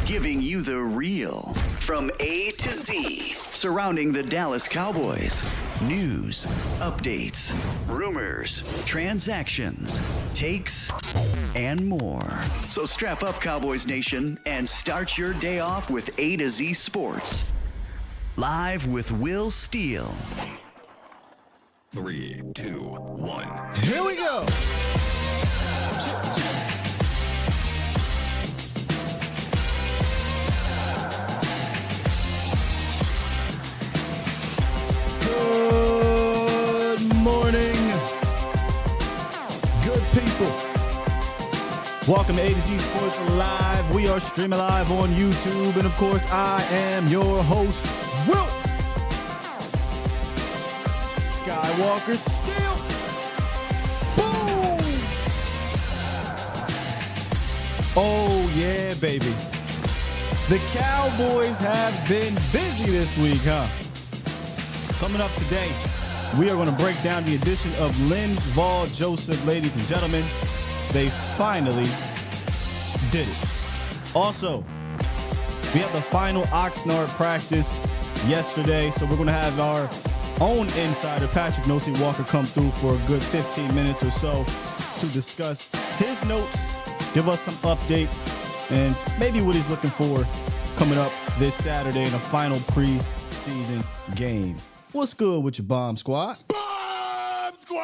giving you the real from A to Z surrounding the Dallas Cowboys. News, updates, rumors, transactions, takes, and more. So strap up, Cowboys Nation, and start your day off with A to Z Sports. Live with Will Steele. 3, 2, 1. Here we go. Good morning, good people. Welcome to A to Z Sports Live. We are streaming live on YouTube, and of course, I am your host, Will Skywalker Steele. Boom! Oh yeah, baby. The Cowboys have been busy this week, huh? Coming up today, we are going to break down the addition of Linval Joseph, ladies and gentlemen. They finally did it. Also, we had the final Oxnard practice yesterday, so we're going to have our own insider, Patrick Nosey Walker, come through for a good 15 minutes or so to discuss his notes, give us some updates, and maybe what he's looking for coming up this Saturday in a final preseason game. What's good with your bomb squad? Bomb Squad!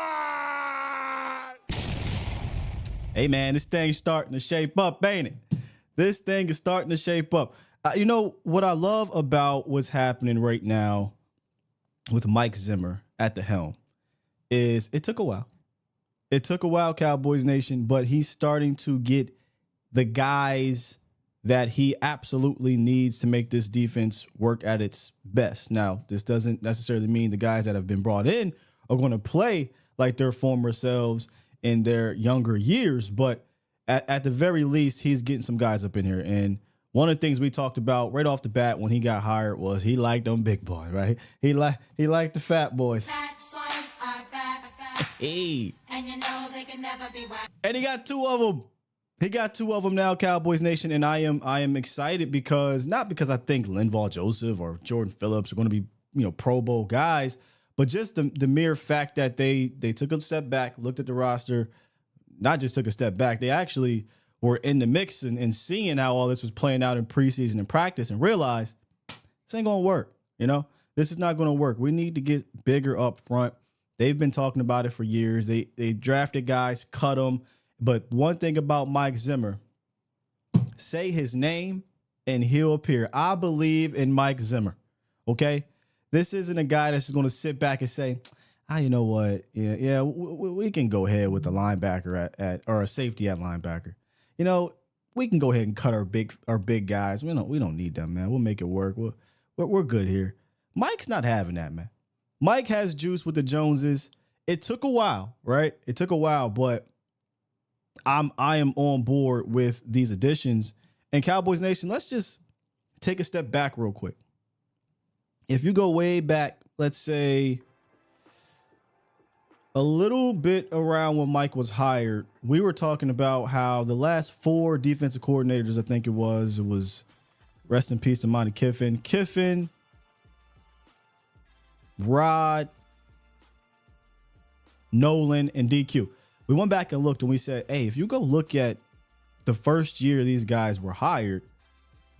Hey, man, this thing's starting to shape up, ain't it? This thing is starting to shape up. You know, what I love about what's happening right now with Mike Zimmer at the helm is it took a while. It took a while, Cowboys Nation, but he's starting to get the guys that he absolutely needs to make this defense work at its best. Now, this doesn't necessarily mean the guys that have been brought in are going to play like their former selves in their younger years, but at the very least, he's getting some guys up in here. And one of the things we talked about right off the bat when he got hired was he liked them big boys, right? He liked the fat boys. Fat boys are back. Hey. And you know they can never be whacked. And he got two of them. He got two of them now, Cowboys Nation, and I am excited because not because I think Linval Joseph or Jordan Phillips are going to be, Pro Bowl guys, but just the mere fact that they took a step back, looked at the roster, not just took a step back, they actually were in the mix and seeing how all this was playing out in preseason and practice and realized this ain't going to work. This is not going to work. We need to get bigger up front. They've been talking about it for years. They drafted guys, cut them. But one thing about Mike Zimmer, say his name and he'll appear. I believe in Mike Zimmer, okay? This isn't a guy that's just going to sit back and say, you know what? Yeah, we can go ahead with the linebacker at or a safety at linebacker. We can go ahead and cut our big guys. We don't need them, man. We'll make it work. We're good here. Mike's not having that, man. Mike has juice with the Joneses. It took a while, right? It took a while, but I am on board with these additions. And Cowboys Nation, let's just take a step back real quick. If you go way back, let's say a little bit around when Mike was hired, we were talking about how the last 4 defensive coordinators, I think it was rest in peace to Monty Kiffin, Rod, Nolan, and DQ. We went back and looked and we said, hey, if you go look at the first year these guys were hired,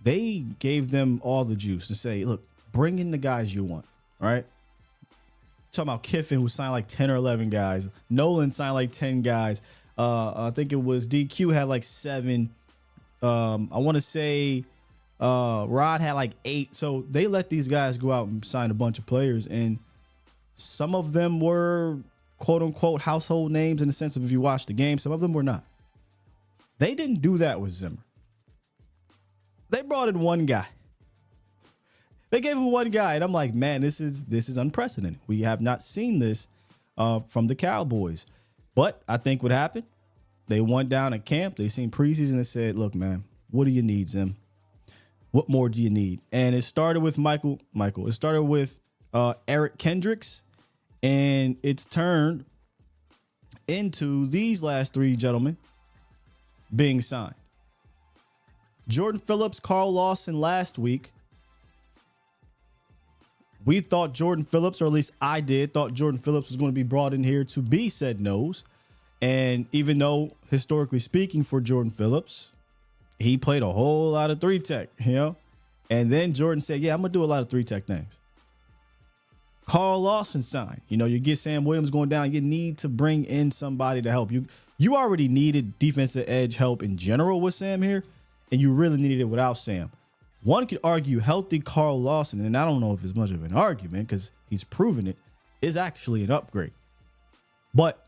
they gave them all the juice to say, look, bring in the guys you want, right? Talking about Kiffin, who signed like 10 or 11 guys. Nolan signed like 10 guys. I think it was DQ had like 7. I want to say Rod had like 8. So they let these guys go out and sign a bunch of players. And some of them were quote unquote household names in the sense of if you watch the game, some of them were not. They didn't do that with Zimmer. They brought in one guy. They gave him one guy, and I'm like, man, this is unprecedented. We have not seen this from the Cowboys. But I think what happened, they went down at camp, they seen preseason and said, look, man, what do you need, Zim? What more do you need? And it started with Michael. It started with Eric Kendricks, and it's turned into these last 3 gentlemen being signed. Jordan Phillips, Carl Lawson last week. We thought Jordan Phillips, or at least I did, thought Jordan Phillips was going to be brought in here to be said nose. And even though, historically speaking, for Jordan Phillips, he played a whole lot of 3-tech, you know? And then Jordan said, yeah, I'm going to do a lot of 3-tech things. Carl Lawson signed. You know, you get Sam Williams going down. You need to bring in somebody to help. You already needed defensive edge help in general with Sam here, and you really needed it without Sam. One could argue healthy Carl Lawson, and I don't know if it's much of an argument because he's proven it, is actually an upgrade. But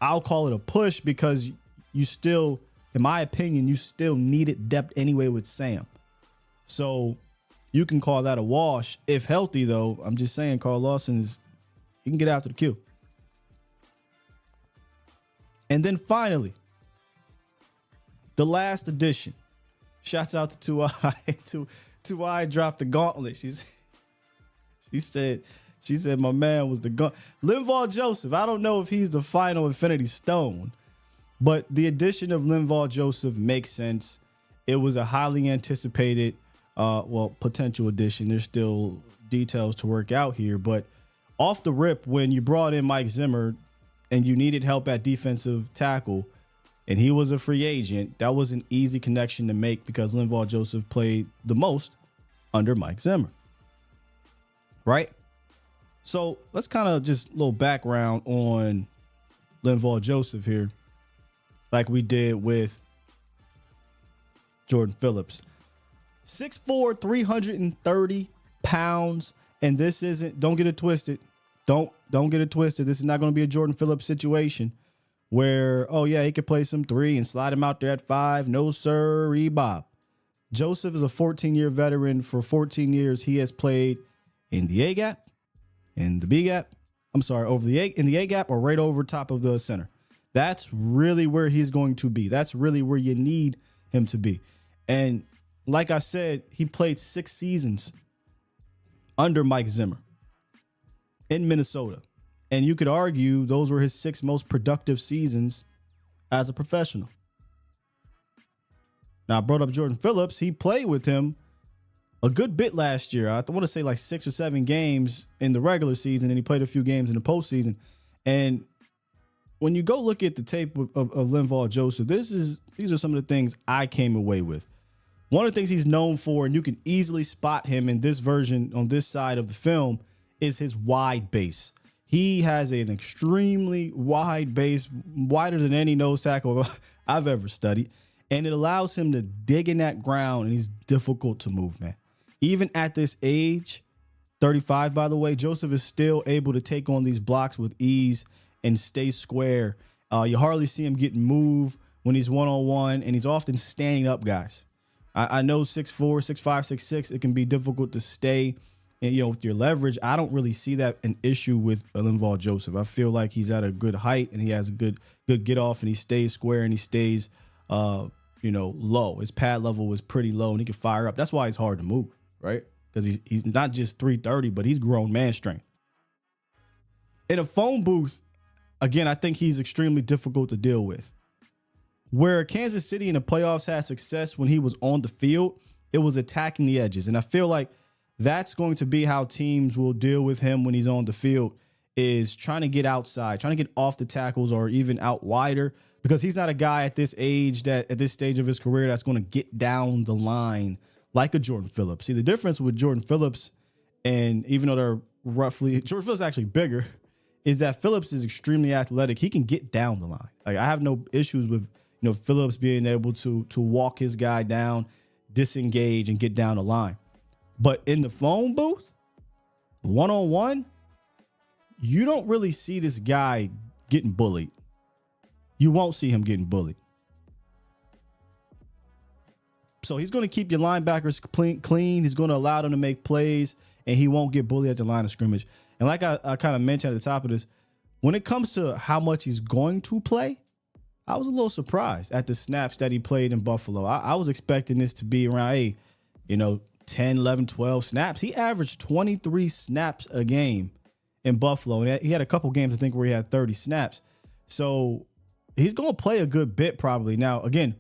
I'll call it a push because you still, in my opinion, you still needed depth anyway with Sam. So you can call that a wash. If healthy, though, I'm just saying Carl Lawson he can get after the Q. And then finally, the last edition. Shouts out to 2i. 2i dropped the gauntlet. She said my man was the gauntlet. Linval Joseph. I don't know if he's the final Infinity Stone, but the addition of Linval Joseph makes sense. It was a highly anticipated, potential addition. There's still details to work out here, but off the rip, when you brought in Mike Zimmer and you needed help at defensive tackle, and he was a free agent, that was an easy connection to make because Linval Joseph played the most under Mike Zimmer. Right? So let's kind of just a little background on Linval Joseph here, like we did with Jordan Phillips. 6'4", 330 pounds. And this isn't, don't get it twisted. Don't get it twisted. This is not going to be a Jordan Phillips situation where, oh yeah, he could play some 3 and slide him out there at 5. No, sir, Bob. Joseph is a 14-year veteran. For 14 years, he has played in the A gap, in the B gap. I'm sorry, in the A gap or right over top of the center. That's really where he's going to be. That's really where you need him to be. And like I said, he played 6 seasons under Mike Zimmer in Minnesota. And you could argue those were his 6 most productive seasons as a professional. Now, I brought up Jordan Phillips. He played with him a good bit last year. I want to say like 6 or 7 games in the regular season, and he played a few games in the postseason. And when you go look at the tape of Linval Joseph, these are some of the things I came away with. One of the things he's known for, and you can easily spot him in this version on this side of the film, is his wide base. He has an extremely wide base, wider than any nose tackle I've ever studied. And it allows him to dig in that ground, and he's difficult to move, man. Even at this age, 35, by the way, Joseph is still able to take on these blocks with ease and stay square. You hardly see him getting moved when he's one-on-one, and he's often standing up, guys. I know 6'4", 6'5", 6'6", it can be difficult to stay, and, with your leverage. I don't really see that an issue with Linval Joseph. I feel like he's at a good height, and he has a good get off, and he stays square, and he stays, low. His pad level is pretty low, and he can fire up. That's why it's hard to move, right? Because he's not just 330, but he's grown man strength. In a phone booth, again, I think he's extremely difficult to deal with. Where Kansas City in the playoffs had success when he was on the field, it was attacking the edges. And I feel like that's going to be how teams will deal with him when he's on the field, is trying to get outside, trying to get off the tackles or even out wider, because he's not a guy at this age, at this stage of his career, that's going to get down the line like a Jordan Phillips. See, the difference with Jordan Phillips, and even though they're roughly, Jordan Phillips is actually bigger, is that Phillips is extremely athletic. He can get down the line. Like, I have no issues with Phillips being able to walk his guy down, disengage, and get down the line. But in the phone booth, one-on-one, you don't really see this guy getting bullied. You won't see him getting bullied. So he's going to keep your linebackers clean. He's going to allow them to make plays, and he won't get bullied at the line of scrimmage. And like I kind of mentioned at the top of this, when it comes to how much he's going to play, I was a little surprised at the snaps that he played in Buffalo. I was expecting this to be around, 10, 11, 12 snaps. He averaged 23 snaps a game in Buffalo. And he had a couple games, I think, where he had 30 snaps. So he's going to play a good bit probably. Now, again,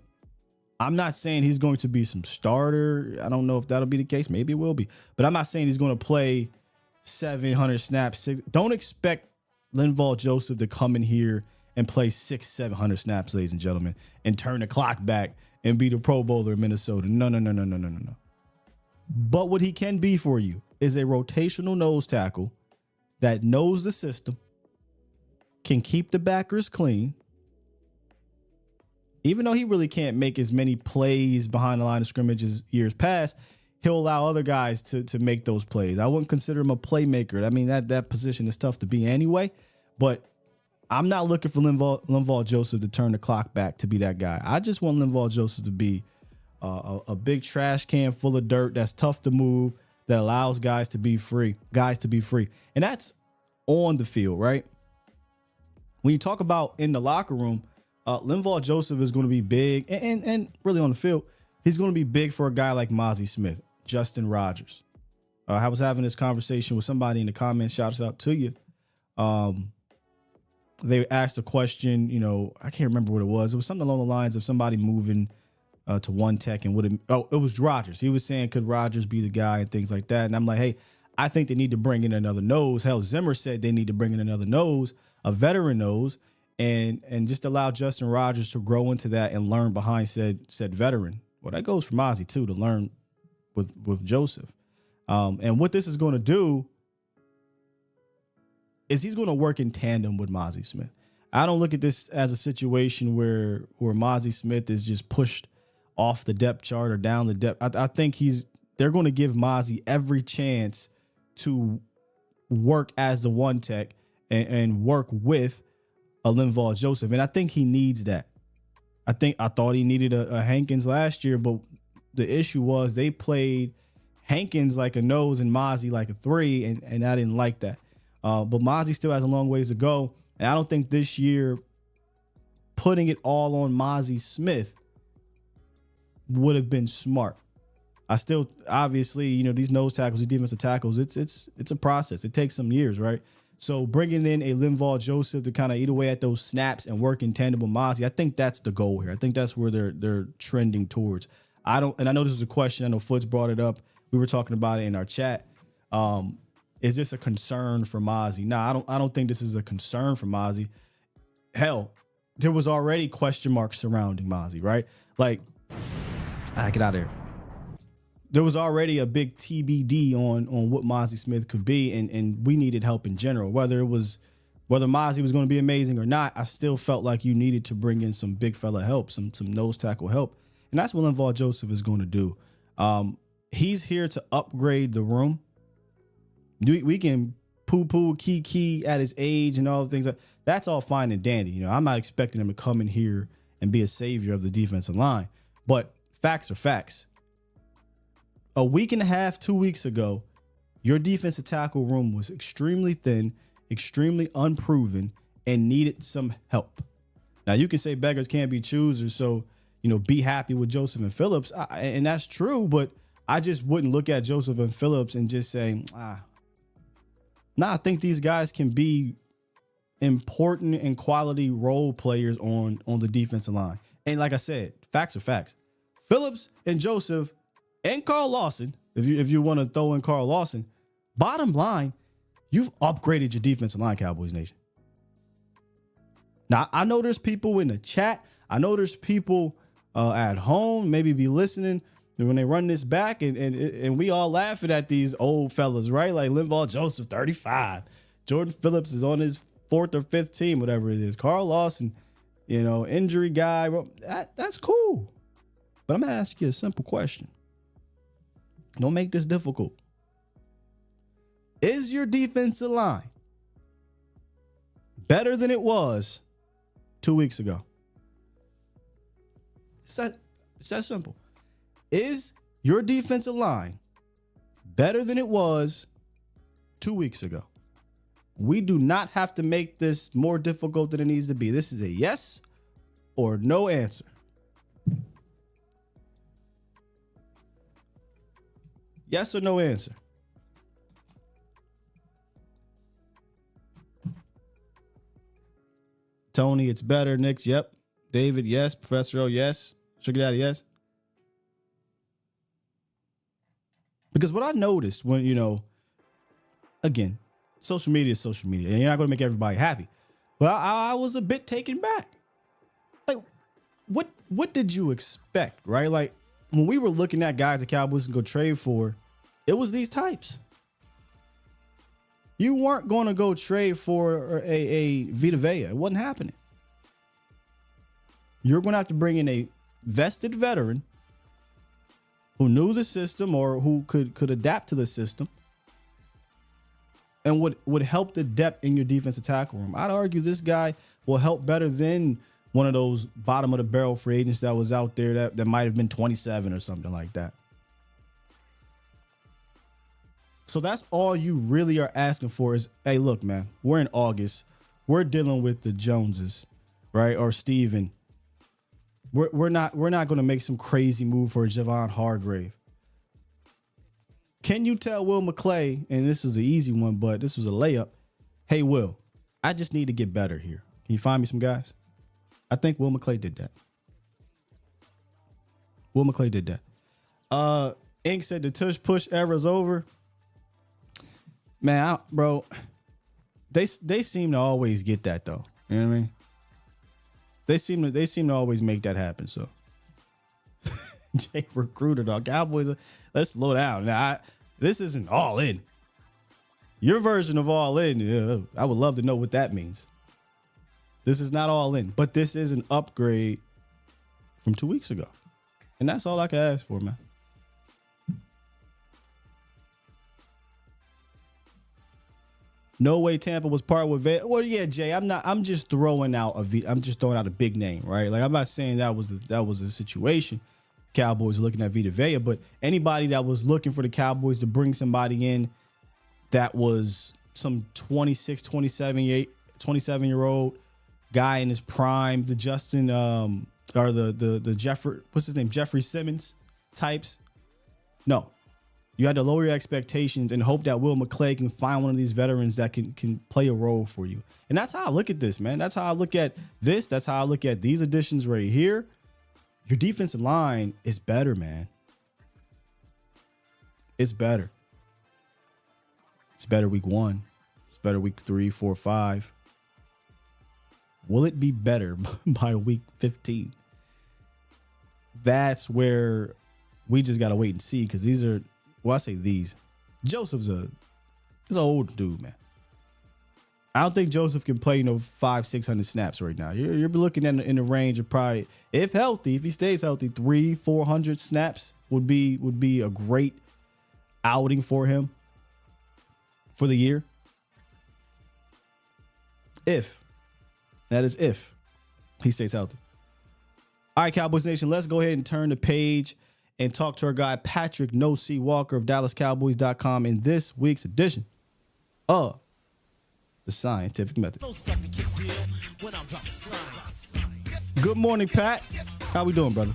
I'm not saying he's going to be some starter. I don't know if that'll be the case. Maybe it will be. But I'm not saying he's going to play 700 snaps. Don't expect Linval Joseph to come in here and play 700 snaps, ladies and gentlemen, and turn the clock back and be the Pro Bowler in Minnesota. No. But what he can be for you is a rotational nose tackle that knows the system, can keep the backers clean. Even though he really can't make as many plays behind the line of scrimmage as years past, he'll allow other guys to make those plays. I wouldn't consider him a playmaker. I mean, that position is tough to be anyway, but I'm not looking for Linval Joseph to turn the clock back to be that guy. I just want Linval Joseph to be a big trash can full of dirt that's tough to move, that allows guys to be free. And that's on the field, right? When you talk about in the locker room, Linval Joseph is going to be big, and really on the field, he's going to be big for a guy like Mozzie Smith, Justin Rogers. I was having this conversation with somebody in the comments. Shouts out to you. They asked a question, I can't remember what it was. It was something along the lines of somebody moving to one tech and it was Rogers. He was saying, could Rogers be the guy and things like that? And I'm like, hey, I think they need to bring in another nose. Hell, Zimmer said they need to bring in another nose, a veteran nose, and just allow Justin Rogers to grow into that and learn behind said veteran. Well, that goes for Mozzie too, to learn with Joseph. And what this is going to do is he's going to work in tandem with Mozzie Smith. I don't look at this as a situation where Mozzie Smith is just pushed off the depth chart or down the depth. I think they're going to give Mozzie every chance to work as the one tech and work with a Linval Joseph. And I think he needs that. I thought he needed a Hankins last year, but the issue was they played Hankins like a nose and Mozzie like a 3, and I didn't like that. But Mozzie still has a long ways to go. And I don't think this year putting it all on Mozzie Smith would have been smart. I still, obviously, these nose tackles, these defensive tackles, it's a process. It takes some years, right? So bringing in a Linval Joseph to kind of eat away at those snaps and work in tandem with Mozzie, I think that's the goal here. I think that's where they're trending towards. I know this was a question. I know Foots brought it up. We were talking about it in our chat. Is this a concern for Mozzie? Nah, I don't think this is a concern for Mozzie. Hell, there was already question marks surrounding Mozzie, right? Like, get out of here. There was already a big TBD on what Mozzie Smith could be, and we needed help in general. Whether Mozzie was going to be amazing or not, I still felt like you needed to bring in some big fella help, some nose tackle help, and that's what Linval Joseph is going to do. He's here to upgrade the room. We can poo-poo, key at his age and all the things. That's all fine and dandy. I'm not expecting him to come in here and be a savior of the defensive line, but facts are facts. A week and a half, 2 weeks ago, your defensive tackle room was extremely thin, extremely unproven, and needed some help. Now, you can say beggars can't be choosers, so, be happy with Joseph and Phillips, and that's true, but I just wouldn't look at Joseph and Phillips and just say, I think these guys can be important and quality role players on the defensive line. And like I said, facts are facts. Phillips and Joseph and Carl Lawson, if you want to throw in Carl Lawson, bottom line, you've upgraded your defensive line, Cowboys Nation. Now, I know there's people in the chat. I know there's people at home maybe be listening when they run this back, and we all laughing at these old fellas, right? Like Linval Joseph, 35. Jordan Phillips is on his 4th or 5th team, whatever it is. Carl Lawson, injury guy. That's cool. But I'm going to ask you a simple question. Don't make this difficult. Is your defensive line better than it was 2 weeks ago? It's that simple. Is your defensive line better than it was 2 weeks ago? We do not have to make this more difficult than it needs to be. This is a yes or no answer. Yes or no answer? Tony, it's better. Nick's, yep. David, yes. Professor O, yes. Sugar Daddy, yes? Because what I noticed when, again, social media is social media, and you're not going to make everybody happy. But I was a bit taken back. Like, what did you expect, right? Like, when we were looking at guys the Cowboys can go trade for, it was these types. You weren't going to go trade for a Vita Vea. It wasn't happening. You're going to have to bring in a vested veteran who knew the system or who could adapt to the system and would help the depth in your defensive tackle room. I'd argue this guy will help better than one of those bottom of the barrel free agents that was out there that might have been 27 or something like that. So that's all you really are asking for is, hey, look, man, we're in August. We're dealing with the Joneses, right? Or Steven. We're not going to make some crazy move for Javon Hargrave. Can you tell Will McClay, and this was an easy one, but this was a layup. Hey, Will, I just need to get better here. Can you find me some guys? I think Will McClay did that. Will McClay did that. Ink said the tush push era is over. Man, bro, they seem to always get that though. You know what I mean? They seem to always make that happen. So, Jake Recruiter, dog. Cowboys, let's slow down. Now, this isn't all in. Your version of all in, yeah, I would love to know what that means. This is not all in, but this is an upgrade from 2 weeks ago, and that's all I can ask for, man. No way Tampa was part with Vegas. Well, yeah, Jay, I'm just throwing out a big name, right? Like, I'm not saying that was the situation. Cowboys are looking at Vita Vea, but anybody that was looking for the Cowboys to bring somebody in that was some 26, 27-year-old guy in his prime, the Justin or the Jeffrey, what's his name? Jeffrey Simmons types. No. You had to lower your expectations and hope that Will McClay can find one of these veterans that can play a role for you. And that's how I look at this, man. That's how I look at this. That's how I look at these additions right here. Your defensive line is better, man. It's better. It's better week 1. It's better week 3, 4, 5. Will it be better by week 15? That's where we just got to wait and see, because these are, well, I say these. Joseph's an old dude, man. I don't think Joseph can play 500-600 snaps right now. You're looking at in the range of probably, if he stays healthy, 300-400 snaps would be a great outing for him for the year. If he stays healthy. All right, Cowboys Nation, let's go ahead and turn the page and talk to our guy Patrick No C Walker of DallasCowboys.com in this week's edition of The Scientific Method. Good morning, Pat. How we doing, brother?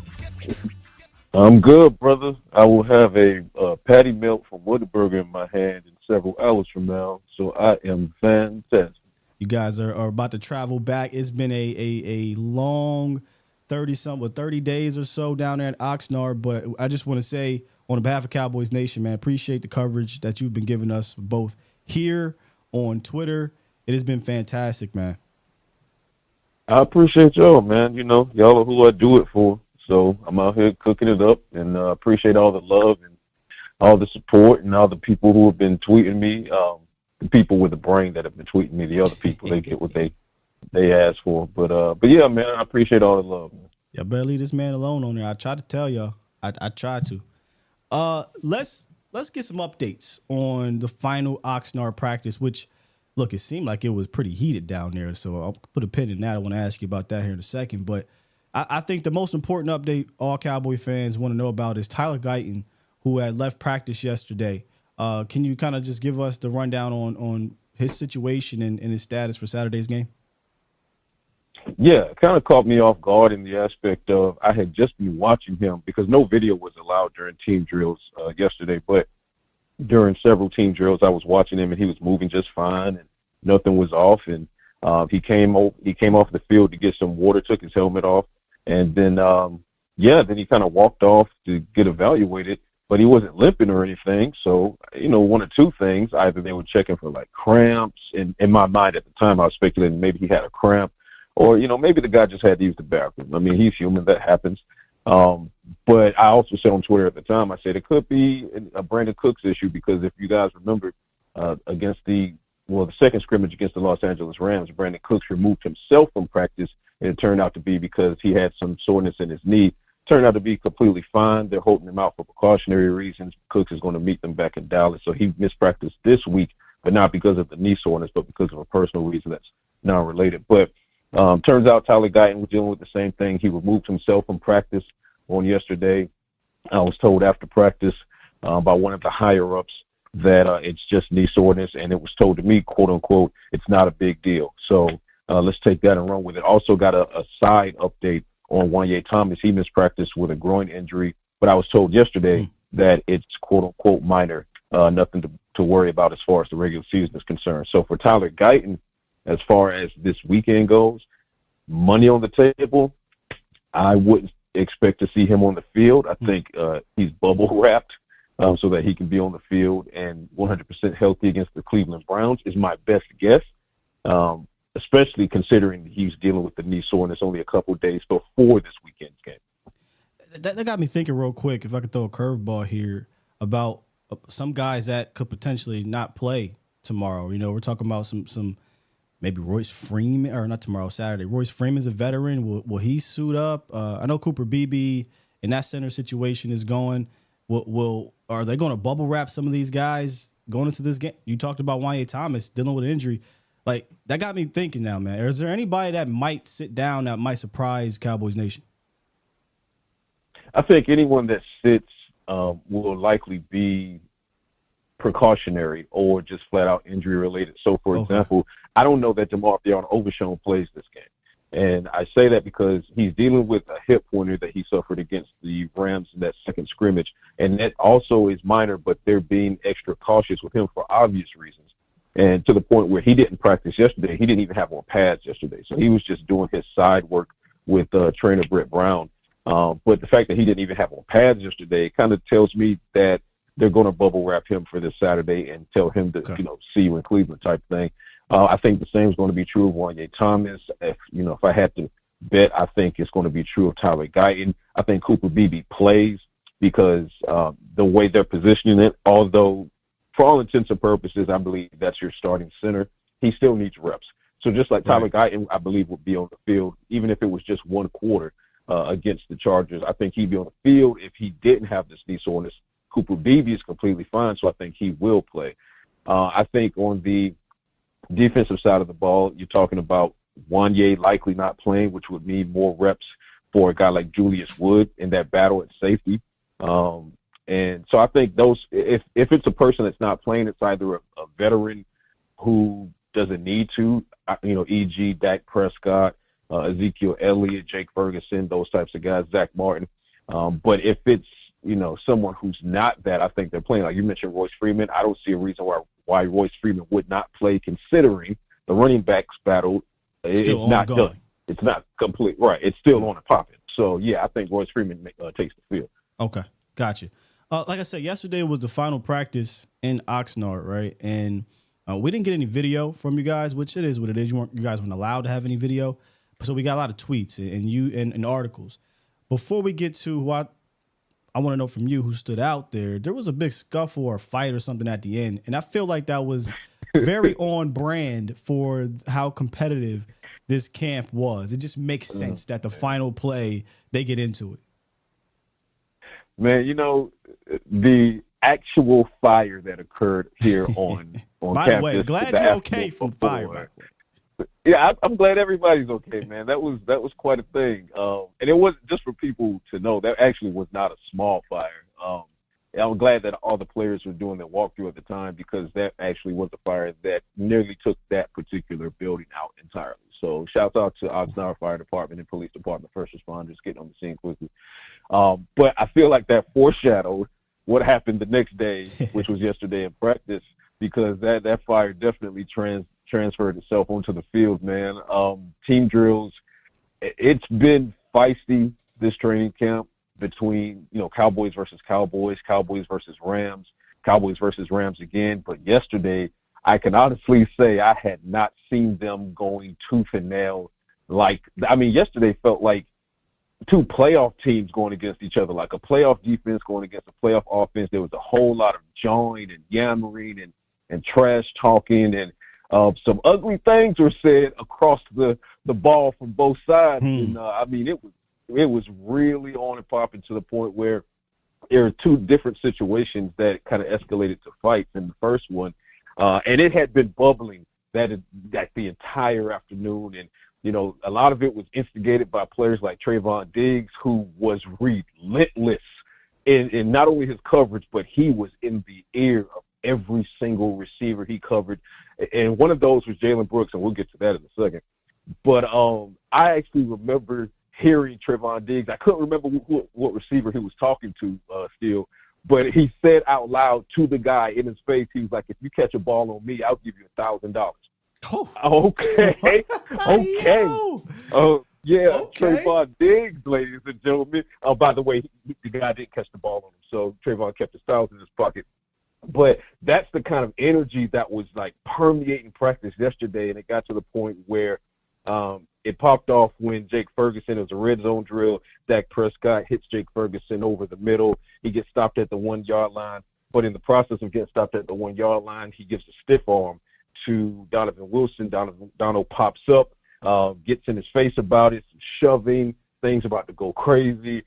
I'm good, brother. I will have a patty melt from Whataburger in my hand in several hours from now, so I am fantastic. You guys are about to travel back. It's been a long 30 days or so down there at Oxnard, but I just want to say on behalf of Cowboys Nation, man, appreciate the coverage that you've been giving us both here on Twitter. It has been fantastic, man. I appreciate y'all, man. Y'all are who I do it for. So I'm out here cooking it up, and appreciate all the love and all the support and all the people who have been tweeting me. The people with the brain that have been tweeting me, the other people, they get what they ask for. But yeah, man, I appreciate all the love, man. Yeah, better leave this man alone on there. I try to tell y'all. I try to. Let's get some updates on the final Oxnard practice, which, look, it seemed like it was pretty heated down there. So I'll put a pin in that. I want to ask you about that here in a second. But I think the most important update all Cowboy fans want to know about is Tyler Guyton, who had left practice yesterday. Can you kind of just give us the rundown on his situation and his status for Saturday's game? Yeah, it kind of caught me off guard in the aspect of I had just been watching him because no video was allowed during team drills yesterday. But during several team drills, I was watching him and he was moving just fine and nothing was off. And he came off the field to get some water, took his helmet off, and then then he kind of walked off to get evaluated, but he wasn't limping or anything. So, one or two things. Either they were checking for like cramps. In my mind at the time, I was speculating maybe he had a cramp, or, maybe the guy just had to use the bathroom. I mean, he's human. That happens. But I also said on Twitter at the time, I said it could be a Brandon Cooks issue, because if you guys remember, against the second scrimmage against the Los Angeles Rams, Brandon Cooks removed himself from practice, and it turned out to be because he had some soreness in his knee. Turned out to be completely fine. They're holding him out for precautionary reasons. Cooks is going to meet them back in Dallas, so he missed practice this week, but not because of the knee soreness, but because of a personal reason that's non-related. But turns out Tyler Guyton was dealing with the same thing. He removed himself from practice on yesterday. I was told after practice by one of the higher-ups that it's just knee soreness, and it was told to me, quote-unquote, it's not a big deal. So let's take that and run with it. Also got a side update on Wanye Thomas. He missed practice with a groin injury, but I was told yesterday that it's quote-unquote minor, nothing to worry about as far as the regular season is concerned. So for Tyler Guyton, as far as this weekend goes, money on the table, I wouldn't expect to see him on the field. I think he's bubble wrapped so that he can be on the field and 100% healthy against the Cleveland Browns is my best guess, especially considering he's dealing with the knee soreness only a couple of days before this weekend's game. That got me thinking real quick, if I could throw a curveball here, about some guys that could potentially not play tomorrow. We're talking about some maybe Royce Freeman, or not tomorrow, Saturday. Royce Freeman's a veteran. Will he suit up? I know Cooper Beebe in that center situation is going. Are they going to bubble wrap some of these guys going into this game? You talked about Wanye Thomas dealing with an injury. Like, that got me thinking now, man. Is there anybody that might sit down that might surprise Cowboys Nation? I think anyone that sits will likely be precautionary or just flat out injury related. So, for example, I don't know that DeMarvion Overshown plays this game. And I say that because he's dealing with a hip pointer that he suffered against the Rams in that second scrimmage. And that also is minor, but they're being extra cautious with him for obvious reasons. And to the point where he didn't practice yesterday. He didn't even have on pads yesterday. So he was just doing his side work with trainer Brett Brown. But the fact that he didn't even have on pads yesterday kind of tells me that they're going to bubble wrap him for this Saturday and tell him to, see you in Cleveland type thing. I think the same is going to be true of Wanye Thomas. If I had to bet, I think it's going to be true of Tyler Guyton. I think Cooper Beebe plays because the way they're positioning it, although for all intents and purposes, I believe that's your starting center, he still needs reps. So just like Tyler Guyton, I believe, would be on the field, even if it was just one quarter against the Chargers. I think he'd be on the field if he didn't have this knee soreness. Cooper Beebe is completely fine, so I think he will play. I think on the defensive side of the ball, you're talking about Wanye likely not playing, which would mean more reps for a guy like Julius Wood in that battle at safety. And so I think those, if it's a person that's not playing, it's either a veteran who doesn't need to, e.g. Dak Prescott, Ezekiel Elliott, Jake Ferguson, those types of guys, Zach Martin. But if it's, someone who's not that, I think they're playing. Like you mentioned Royce Freeman, I don't see a reason why Royce Freeman would not play, considering the running backs battle is not done. It's not complete. Right. It's still on and popping. So, yeah, I think Royce Freeman takes the field. Okay. Gotcha. Like I said, yesterday was the final practice in Oxnard, right? And we didn't get any video from you guys, which it is what it is. You guys weren't allowed to have any video. So we got a lot of tweets and articles. Before we get to who I want to know from you who stood out there, there was a big scuffle or fight or something at the end. And I feel like that was very on brand for how competitive this camp was. It just makes sense that the final play, they get into it. Man, the actual fire that occurred here on By campus. the way, glad you're okay from fire, by the way. Yeah, I'm glad everybody's okay, man. That was quite a thing. And it was just for people to know that actually was not a small fire. I'm glad that all the players were doing their walkthrough at the time, because that actually was a fire that nearly took that particular building out entirely. So shout out to Oxnard Fire Department and Police Department, first responders getting on the scene quickly. But I feel like that foreshadowed what happened the next day, which was yesterday in practice, because that fire definitely transferred itself onto the field, man. Team drills, it's been feisty this training camp. between, Cowboys versus Cowboys, Cowboys versus Rams, Cowboys versus Rams again. But yesterday, I can honestly say I had not seen them going tooth and nail. Yesterday felt like two playoff teams going against each other, like a playoff defense going against a playoff offense. There was a whole lot of jawing and yammering and trash talking, and some ugly things were said across the ball from both sides. And it was really on and popping to the point where there are two different situations that kind of escalated to fights. In the first one, and it had been bubbling that the entire afternoon, and a lot of it was instigated by players like Trayvon Diggs, who was relentless in not only his coverage, but he was in the ear of every single receiver he covered. And one of those was Jalen Brooks, and we'll get to that in a second. But I actually remember hearing Trayvon Diggs. I couldn't remember what receiver he was talking to still, but he said out loud to the guy in his face, he was like, "If you catch a ball on me, I'll give you $1,000." Oh. Okay. Yeah. Okay. Trayvon Diggs, ladies and gentlemen. Oh, by the way, the guy didn't catch the ball on him, so Trayvon kept his $1,000 in his pocket. But that's the kind of energy that was like permeating practice yesterday, and it got to the point where it popped off when Jake Ferguson, it was a red zone drill. Dak Prescott hits Jake Ferguson over the middle. He gets stopped at the 1-yard line, but in the process of getting stopped at the 1-yard line, he gives a stiff arm to Donovan Wilson. Dono pops up, gets in his face about it, shoving, things about to go crazy.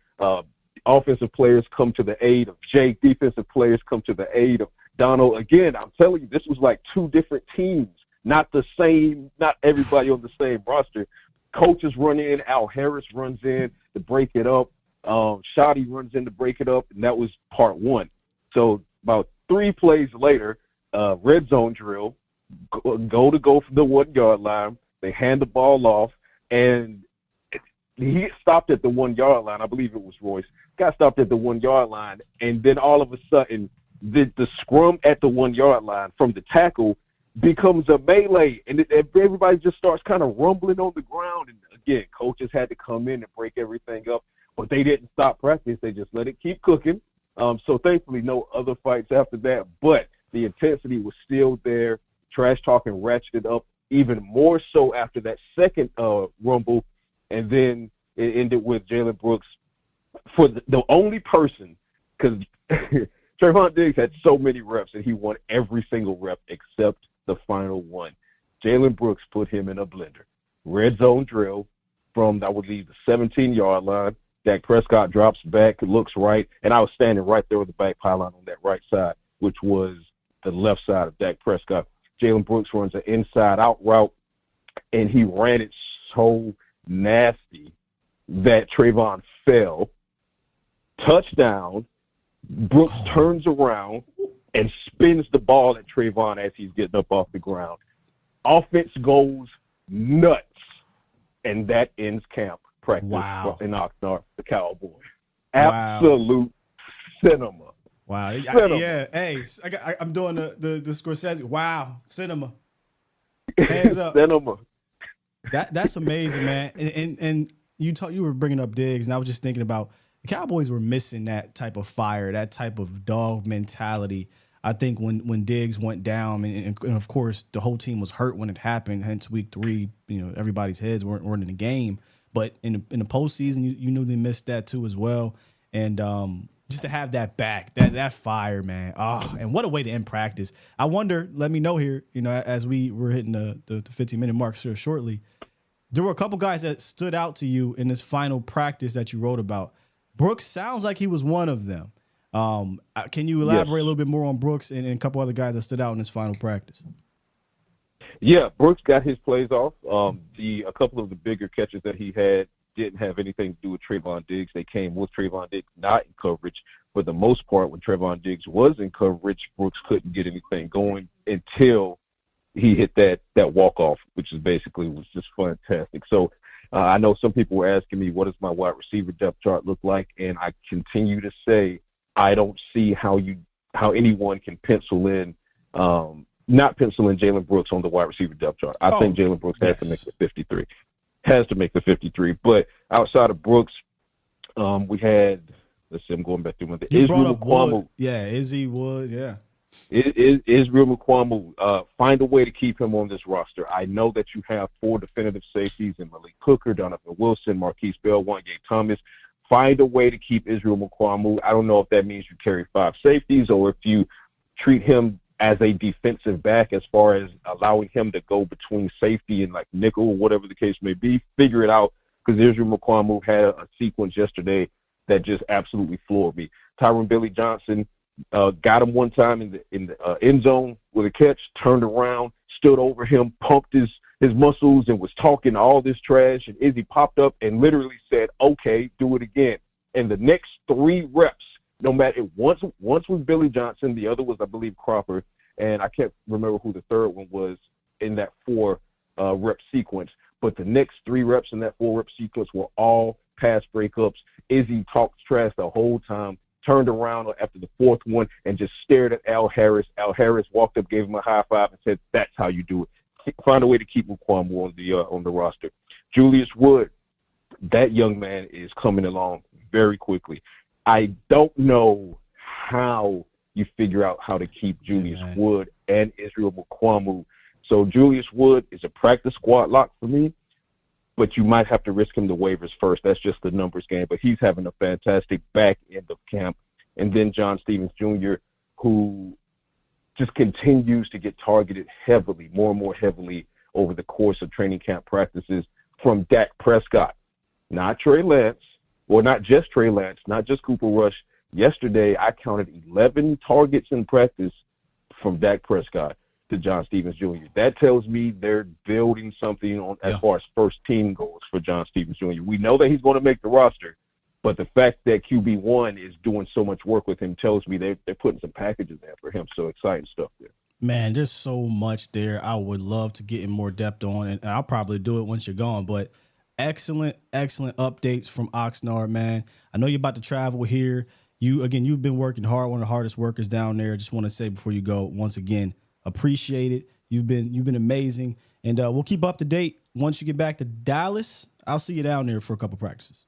Offensive players come to the aid of Jake. Defensive players come to the aid of Dono. Again, I'm telling you, this was like two different teams, not the same, not everybody on the same roster. Coaches run in. Al Harris runs in to break it up. Shoddy runs in to break it up, and that was part one. So about 3 plays later, red zone drill, go for the 1-yard line. They hand the ball off, and he stopped at the 1-yard line. I believe it was Royce. Got stopped at the 1-yard line, and then all of a sudden, the scrum at the 1-yard line from the tackle becomes a melee, and everybody just starts kind of rumbling on the ground. And again, coaches had to come in and break everything up, but they didn't stop practice. They just let it keep cooking. So thankfully, no other fights after that, but the intensity was still there. Trash talking ratcheted up even more so after that second rumble, and then it ended with Jalen Brooks for the only person, because Trayvon Diggs had so many reps and he won every single rep except the final one. Jalen Brooks put him in a blender. Red zone drill from, I would leave, the 17-yard line. Dak Prescott drops back, looks right, and I was standing right there with the back pylon on that right side, which was the left side of Dak Prescott. Jalen Brooks runs an inside-out route, and he ran it so nasty that Trayvon fell. Touchdown. Brooks turns around and spins the ball at Trayvon as he's getting up off the ground. Offense goes nuts, and that ends camp practice in Oxnard, the Cowboys. Absolute cinema. Wow. Yeah. Hey, I'm doing the Scorsese. Wow. Cinema. Hands up. Cinema. That's amazing, man. And you were bringing up Diggs, and I was just thinking about the Cowboys were missing that type of fire, that type of dog mentality. I think when Diggs went down, and of course the whole team was hurt when it happened. Hence week 3, everybody's heads weren't in the game. But in the postseason, you knew they missed that too as well. And just to have that back, that fire, man. Oh, and what a way to end practice. I wonder, let me know here, as we were hitting the 15-minute mark here shortly, there were a couple guys that stood out to you in this final practice that you wrote about. Brooks sounds like he was one of them. Can you elaborate a little bit more on Brooks and a couple other guys that stood out in this final practice? Yeah, Brooks got his plays off. A couple of the bigger catches that he had didn't have anything to do with Trayvon Diggs. They came with Trayvon Diggs not in coverage. For the most part, when Trayvon Diggs was in coverage, Brooks couldn't get anything going until he hit that walk-off, which was just fantastic. So I know some people were asking me, what does my wide receiver depth chart look like? And I continue to say I don't see how anyone can pencil in not pencil in Jalen Brooks on the wide receiver depth chart. I think Jalen Brooks has to make the 53. Has to make the 53. But outside of Brooks, we had Let's see, I'm going back through my. You brought Israel up Mukuamu. Wood. Yeah, Izzy Wood. Yeah. Israel Mukuamu, find a way to keep him on this roster. I know that you have 4 definitive safeties in Malik Hooker, Donovan Wilson, Marquise Bell, Wanye Thomas. Find a way to keep Israel Mukuamu. I don't know if that means you carry 5 safeties or if you treat him as a defensive back as far as allowing him to go between safety and like nickel or whatever the case may be. Figure it out, because Israel Mukuamu had a sequence yesterday that just absolutely floored me. Tyron Billy Johnson got him one time in the end zone with a catch, turned around, stood over him, pumped his muscles, and was talking all this trash. And Izzy popped up and literally said, "Okay, do it again." And the next 3 reps, no matter once was Billy Johnson, the other was, I believe, Cropper, and I can't remember who the third one was in that 4 rep sequence. But the next 3 reps in that 4 rep sequence were all pass breakups. Izzy talked trash the whole time, turned around after the 4th one and just stared at Al Harris. Al Harris walked up, gave him a high five, and said, "That's how you do it." Find a way to keep Mukuamu on the roster. Julius Wood, that young man is coming along very quickly. I don't know how you figure out how to keep Julius Wood and Israel Mukuamu. So Julius Wood is a practice squad lock for me, but you might have to risk him to waivers first. That's just the numbers game. But he's having a fantastic back end of camp. And then John Stevens Jr., who just continues to get targeted heavily, more and more heavily over the course of training camp practices from Dak Prescott. Not Trey Lance, or not just Trey Lance, not just Cooper Rush. Yesterday, I counted 11 targets in practice from Dak Prescott to John Stevens Jr. That tells me they're building something on as far as first team goals for John Stevens Jr. We know that he's going to make the roster, but the fact that QB1 is doing so much work with him tells me they're putting some packages there for him. So exciting stuff there. Man, there's so much there I would love to get in more depth on, and I'll probably do it once you're gone. But excellent updates from Oxnard, man. I know you're about to travel here. You've been working hard, one of the hardest workers down there. Just want to say before you go, once again, appreciate it. You've been amazing, and we'll keep up to date. Once you get back to Dallas, I'll see you down there for a couple practices.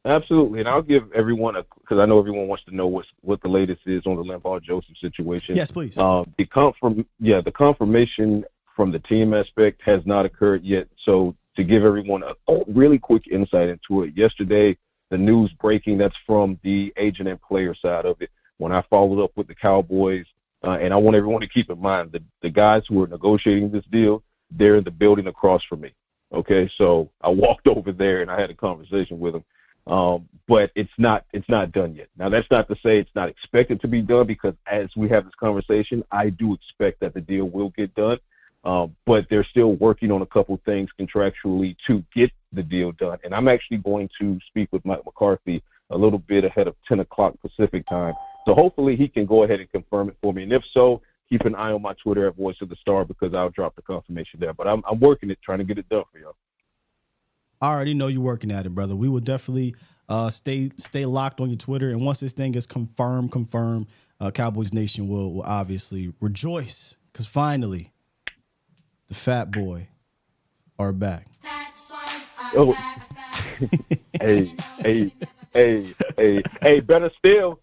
Absolutely, and I'll give everyone because I know everyone wants to know what the latest is on the Linval Joseph situation. Yes, please. The confirmation from the team aspect has not occurred yet. So to give everyone a really quick insight into it, yesterday the news breaking that's from the agent and player side of it. When I followed up with the Cowboys, and I want everyone to keep in mind the guys who are negotiating this deal, they're in the building across from me. Okay, so I walked over there and I had a conversation with them. But it's not done yet. Now, that's not to say it's not expected to be done, because as we have this conversation, I do expect that the deal will get done. But they're still working on a couple things contractually to get the deal done. And I'm actually going to speak with Mike McCarthy a little bit ahead of 10 o'clock Pacific time. So hopefully he can go ahead and confirm it for me. And if so, keep an eye on my Twitter at Voice of the Star, because I'll drop the confirmation there. But I'm working it, trying to get it done for y'all. I already know you're working at it, brother. We will definitely stay locked on your Twitter. And once this thing is confirmed, Cowboys Nation will obviously rejoice, because finally the Fat Boy are back. Oh, hey, better still,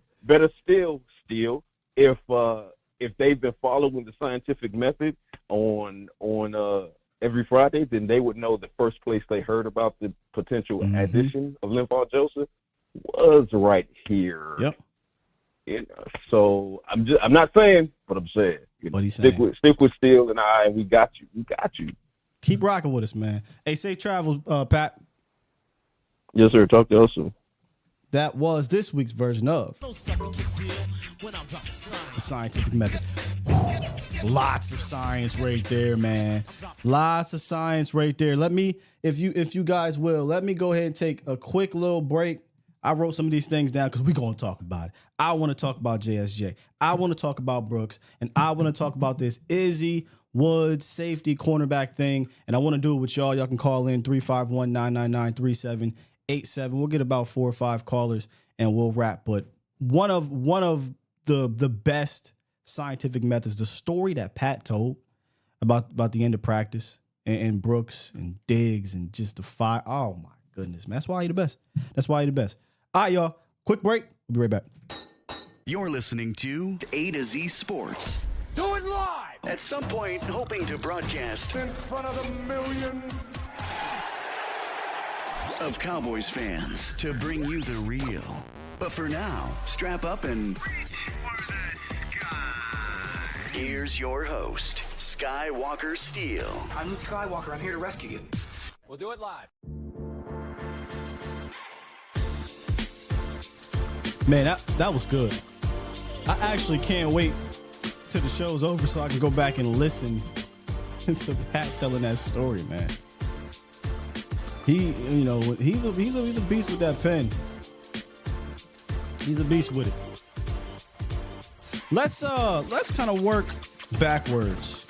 if they've been following the scientific method on every Friday, then they would know the first place they heard about the potential addition of Linval Joseph was right here. Yep. You know, so I'm not saying, but I'm saying. What he's saying. Stick with Steele and I, and we got you. We got you. Keep rocking with us, man. Hey, safe travels, Pat. Yes, sir. Talk to y'all soon. That was this week's version of the scientific method. Lots of science right there, man. Lots of science right there. Let me, if you guys will, let me go ahead and take a quick little break. I wrote some of these things down because we're going to talk about it. I want to talk about JSJ. I want to talk about Brooks. And I want to talk about this Izzy Woods safety cornerback thing. And I want to do it with y'all. Y'all can call in 351-999-3787. We'll get about 4 or 5 callers and we'll wrap. But one of the best scientific methods, the story that Pat told about the end of practice and Brooks and Diggs and just the fire. Oh my goodness, man. That's why you're the best. All right, y'all. Quick break. We'll be right back. You're listening to A to Z Sports. Do it live! At some point, hoping to broadcast In front of the millions. of Cowboys fans to bring you the real. But for now, strap up and here's your host, Skywalker Steele. I'm Luke Skywalker. I'm here to rescue you. We'll do it live. Man, that was good. I actually can't wait till the show's over so I can go back and listen to Pat telling that story, man. He's a beast with that pen. He's a beast with it. Let's kind of work backwards.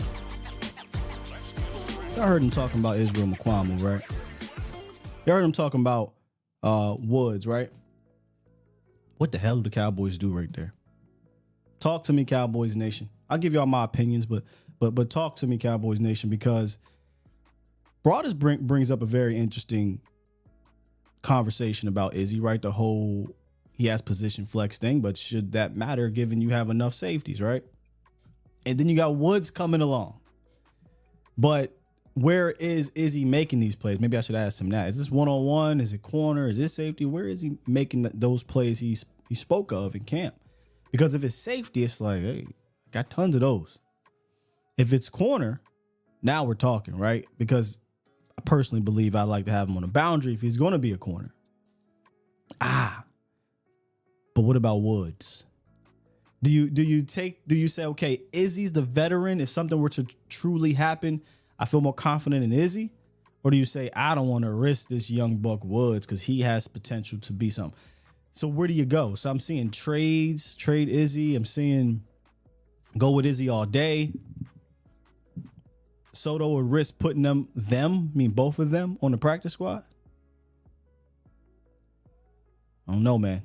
I heard him talking about Israel Mukuamu, right? You heard him talking about Woods, right? What the hell do the Cowboys do right there? Talk to me, Cowboys Nation. I'll give y'all my opinions, but talk to me, Cowboys Nation, because Broadus brings up a very interesting conversation about Izzy, right? The whole he has position flex thing, but should that matter given you have enough safeties, right? And then you got Woods coming along. But where is Izzy making these plays? Maybe I should ask him that. Is this one-on-one? Is it corner? Is this safety? Where is he making those plays he spoke of in camp? Because if it's safety, it's like, hey, I got tons of those. If it's corner, now we're talking, right? Because I personally believe I'd like to have him on a boundary if he's going to be a corner. But what about Woods? Do you say, okay, Izzy's the veteran. If something were to truly happen, I feel more confident in Izzy? Or do you say, I don't want to risk this young buck Woods because he has potential to be something? So where do you go? So I'm seeing trade Izzy. I'm seeing go with Izzy all day. Soto would risk putting both of them on the practice squad. I don't know, man.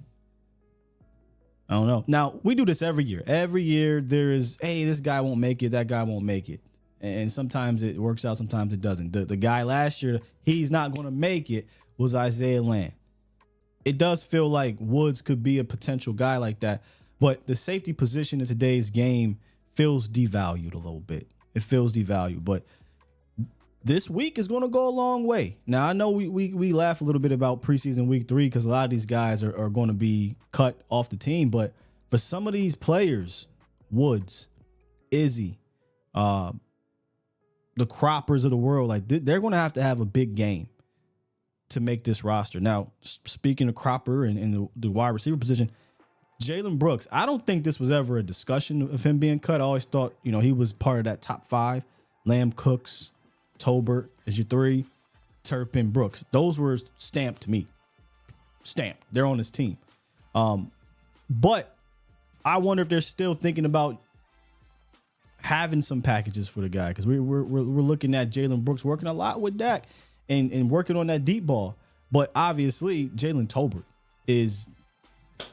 I don't know. Now, we do this every year. Every year there is, hey, this guy won't make it. That guy won't make it. And sometimes it works out. Sometimes it doesn't. The guy last year, he's not going to make it, was Isaiah Land. It does feel like Woods could be a potential guy like that. But the safety position in today's game feels devalued a little bit. It feels devalued. But this week is going to go a long way. Now, I know we laugh a little bit about preseason week 3 because a lot of these guys are going to be cut off the team. But for some of these players, Woods, Izzy, the Croppers of the world, like they're going to have a big game to make this roster. Now, speaking of Cropper and the wide receiver position, Jalen Brooks, I don't think this was ever a discussion of him being cut. I always thought, he was part of that top 5. Lamb, Cooks, Tolbert is your 3, Turpin, Brooks. Those were stamped to me. Stamped. They're on his team. But I wonder if they're still thinking about having some packages for the guy, because we're looking at Jalen Brooks working a lot with Dak and working on that deep ball. But obviously, Jalen Tolbert is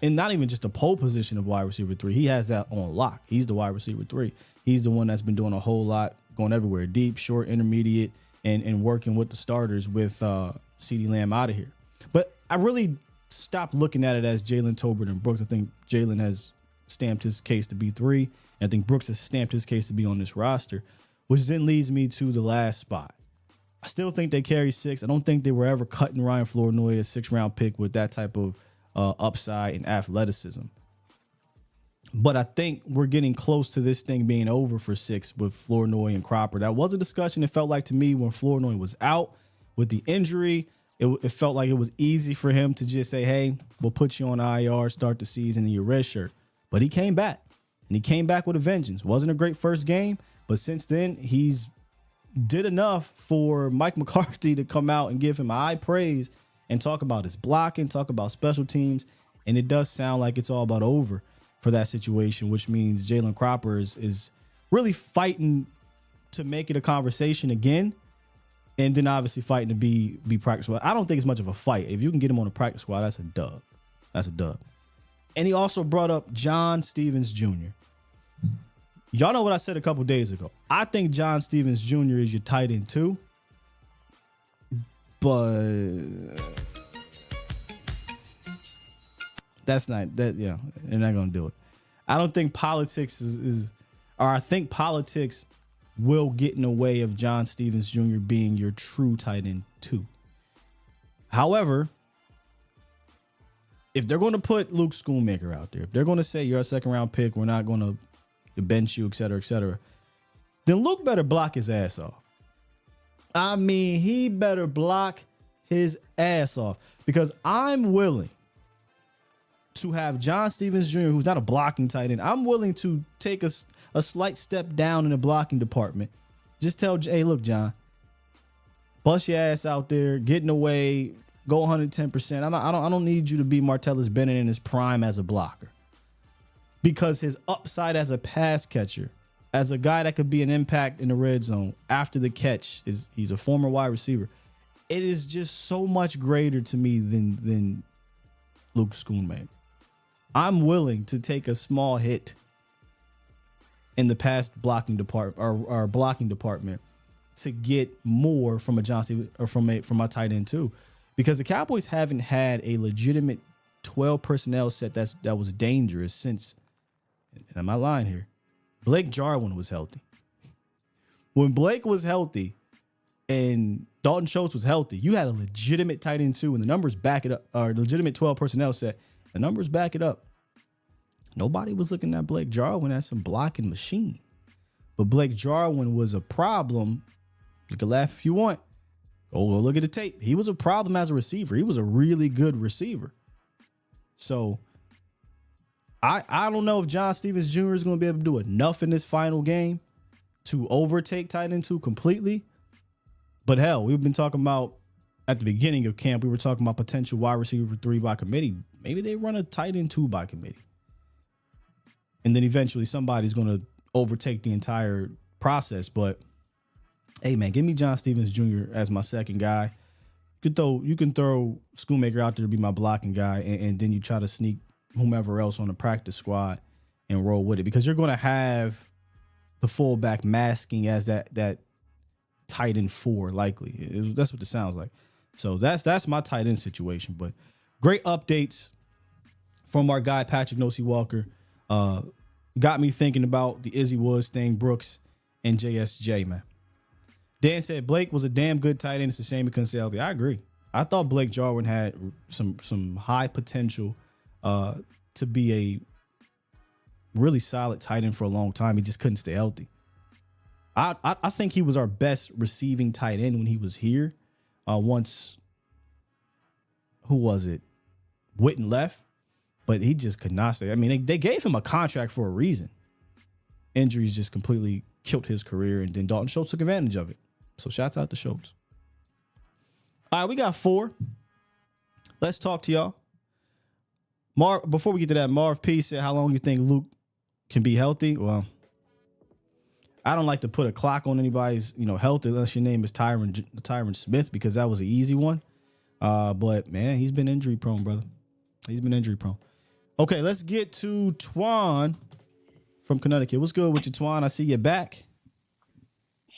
in not even just a pole position of wide receiver 3. He has that on lock. He's the wide receiver 3. He's the one that's been doing a whole lot, going everywhere, deep, short, intermediate, and working with the starters with CeeDee Lamb out of here. But I really stopped looking at it as Jalen, Tolbert, and Brooks. I think Jalen has stamped his case to be 3. And I think Brooks has stamped his case to be on this roster, which then leads me to the last spot. I still think they carry 6. I don't think they were ever cutting Ryan Flournoy, a 6th-round pick with that type of upside and athleticism. But I think we're getting close to this thing being over for 6 with Flournoy and Cropper. That was a discussion, it felt like to me, when Flournoy was out with the injury. It felt like it was easy for him to just say, hey, we'll put you on IR, start the season in your red shirt. But he came back, and he came back with a vengeance. Wasn't a great first game, but since then, he's did enough for Mike McCarthy to come out and give him high praise and talk about his blocking, talk about special teams. And it does sound like it's all about over for that situation, which means Jalen Cropper is really fighting to make it a conversation again. And then obviously fighting to be practice squad. I don't think it's much of a fight. If you can get him on a practice squad, that's a dub. That's a dub. And he also brought up John Stevens Jr. Y'all know what I said a couple days ago. I think John Stevens Jr. is your tight end too. But That's not that. Yeah, they're not gonna do it. I don't think politics or I think politics will get in the way of John Stevens Jr. being your true tight end 2. However, if they're going to put Luke Schoonmaker out there, if they're going to say you're a second round pick, we're not going to bench you, et cetera, then Luke better block his ass off. I mean, he better block his ass off, because I'm willing to have John Stevens Jr., who's not a blocking tight end. I'm willing to take a slight step down in the blocking department. Just tell, hey, look, John, bust your ass out there, get in the way, go 110%. I don't need you to be Martellus Bennett in his prime as a blocker, because his upside as a pass catcher, as a guy that could be an impact in the red zone after the catch, he's a former wide receiver. It is just so much greater to me than Luke Schoonmaker. I'm willing to take a small hit in the past blocking department or blocking department to get more from a John Stevens or from my tight end too, because the Cowboys haven't had a legitimate 12 personnel set that was dangerous since, and am I lying here? Blake Jarwin was healthy. When Blake was healthy and Dalton Schultz was healthy, you had a legitimate tight end 2, and the numbers back it up, or legitimate 12 personnel set. The numbers back it up. Nobody was looking at Blake Jarwin as some blocking machine. But Blake Jarwin was a problem. You can laugh if you want. Go look at the tape. He was a problem as a receiver. He was a really good receiver. So I don't know if John Stevens Jr. is going to be able to do enough in this final game to overtake tight end 2 completely. But hell, we've been talking about at the beginning of camp, we were talking about potential wide receiver 3 by committee. Maybe they run a tight end 2 by committee. And then eventually somebody's going to overtake the entire process. But hey, man, give me John Stevens Jr. as my second guy. You can throw Schoonmaker out there to be my blocking guy, and then you try to sneak whomever else on the practice squad and roll with it, because you're going to have the fullback masking as that tight end 4 likely. That's what it sounds like. So that's my tight end situation. But great updates from our guy Patrick Nosey Walker. Got me thinking about the Izzy Woods thing, Brooks, and JSJ, man. Dan said Blake was a damn good tight end. It's a shame he couldn't stay healthy. I agree. I thought Blake Jarwin had some high potential to be a really solid tight end for a long time. He just couldn't stay healthy. I think he was our best receiving tight end when he was here. Once, who was it? Witten left, but he just could not stay. I mean, they gave him a contract for a reason. Injuries just completely killed his career, and then Dalton Schultz took advantage of it. So shouts out to Schultz. All right, we got 4. Let's talk to y'all. Before we get to that, Marv P said, how long you think Luke can be healthy? Well, I don't like to put a clock on anybody's, health unless your name is Tyron Smith, because that was an easy one. But man, he's been injury prone, brother. He's been injury prone. Okay, let's get to Twan from Connecticut. What's good with you, Twan? I see you back.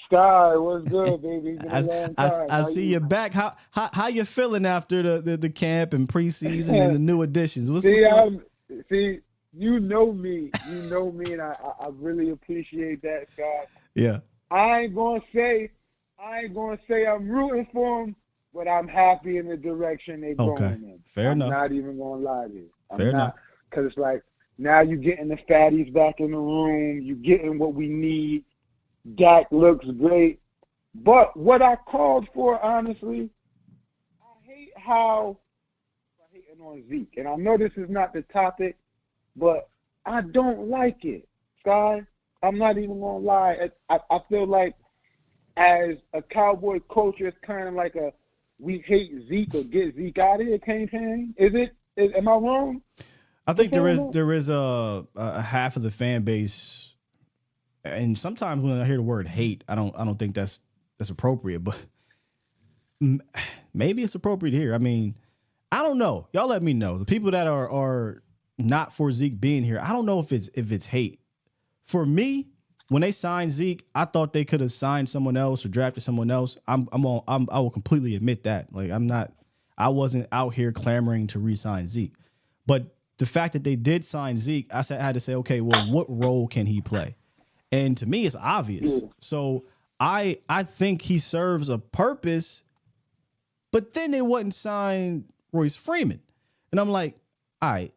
Sky, what's good, baby? I see you back. How you feeling after the camp and preseason and the new additions? What's up? You know me, and I really appreciate that, Scott. Yeah. I ain't gonna say I'm rooting for them, but I'm happy in the direction they're going in. Fair enough. I'm not even gonna lie to you. Fair enough. Because it's like, now you're getting the fatties back in the room. You're getting what we need. Dak looks great. But what I called for, honestly, I hate how I'm hating on Zeke. And I know this is not the topic, but I don't like it, Sky. I'm not even going to lie. I feel like as a Cowboy coach, it's kind of like a we hate Zeke or get Zeke out of here campaign. Am I wrong? I think there is a half of the fan base, and sometimes when I hear the word hate, I don't think that's appropriate, but maybe it's appropriate here. I mean, I don't know. Y'all let me know. The people that are not for Zeke being here, I don't know if it's hate. For me, when they signed Zeke, I thought they could have signed someone else or drafted someone else. I will completely admit that. Like I wasn't out here clamoring to re-sign Zeke. But the fact that they did sign Zeke, I had to say, okay, well, what role can he play? And to me, it's obvious. Yeah. So I think he serves a purpose, but then they wouldn't sign Royce Freeman. And I'm like, all right,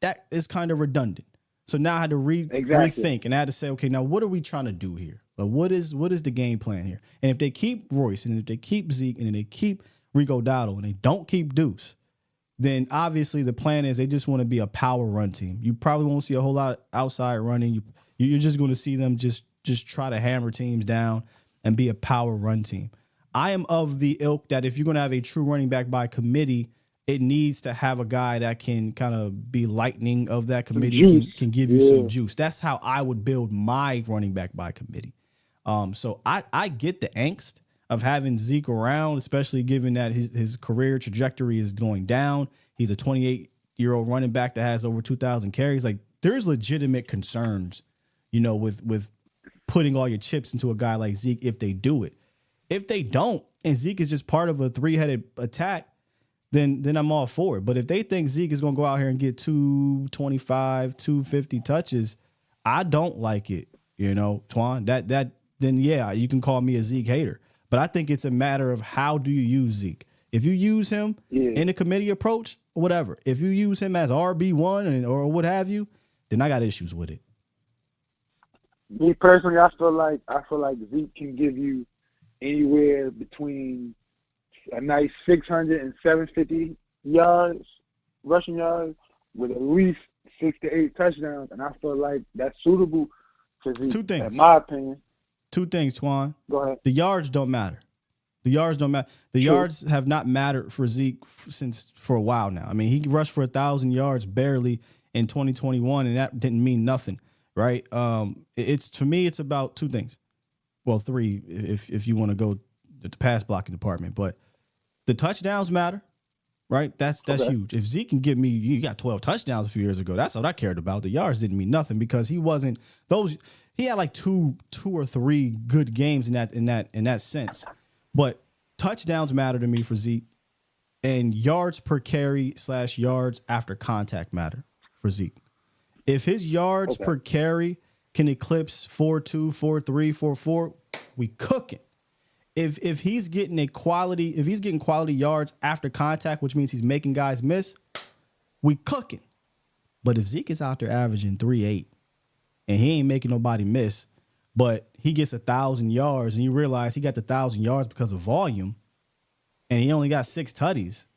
that is kind of redundant. So now I had to rethink, and I had to say, okay, now what are we trying to do here? Like, what is the game plan here? And if they keep Royce, and if they keep Zeke, and if they keep Rico Dowdle, and they don't keep Deuce, then obviously the plan is they just want to be a power run team. You probably won't see a whole lot of outside running. You're just going to see them just try to hammer teams down and be a power run team. I am of the ilk that if you're going to have a true running back by committee, it needs to have a guy that can kind of be lightning of that committee, can give you some juice. That's how I would build my running back by committee. So I get the angst of having Zeke around, especially given that his career trajectory is going down. He's a 28-year-old running back that has over 2,000 carries. Like, there's legitimate concerns, with putting all your chips into a guy like Zeke if they do it. If they don't, and Zeke is just part of a three-headed attack, then I'm all for it. But if they think Zeke is going to go out here and get 225, 250 touches, I don't like it, Twan. Then yeah, you can call me a Zeke hater. But I think it's a matter of how do you use Zeke. If you use him in a committee approach, whatever. If you use him as RB1 or what have you, then I got issues with it. Me personally, I feel like Zeke can give you anywhere between a nice 600 and 750 yards, rushing yards, with at least 6 to 8 touchdowns, and I feel like that's suitable for Zeke. Two things. In my opinion. Two things, Twan. Go ahead. The yards don't matter. The yards have not mattered for Zeke for a while now. I mean, he rushed for 1,000 yards barely in 2021, and that didn't mean nothing, right? For me, it's about two things. Well, three if you want to go the pass blocking department, but the touchdowns matter, right? That's huge. If Zeke can give me, you got 12 touchdowns a few years ago. That's what I cared about. The yards didn't mean nothing because he wasn't those. He had like two or three good games in that sense, but touchdowns matter to me for Zeke, and yards per carry / yards after contact matter for Zeke. If his yards per carry can eclipse 4.2, 4.3, 4.4, we cooking. If he's getting quality yards after contact, which means he's making guys miss, we cooking. But if Zeke is out there averaging 3.8 and he ain't making nobody miss, but he gets 1,000 yards and you realize he got the 1,000 yards because of volume and he only got 6 tutties,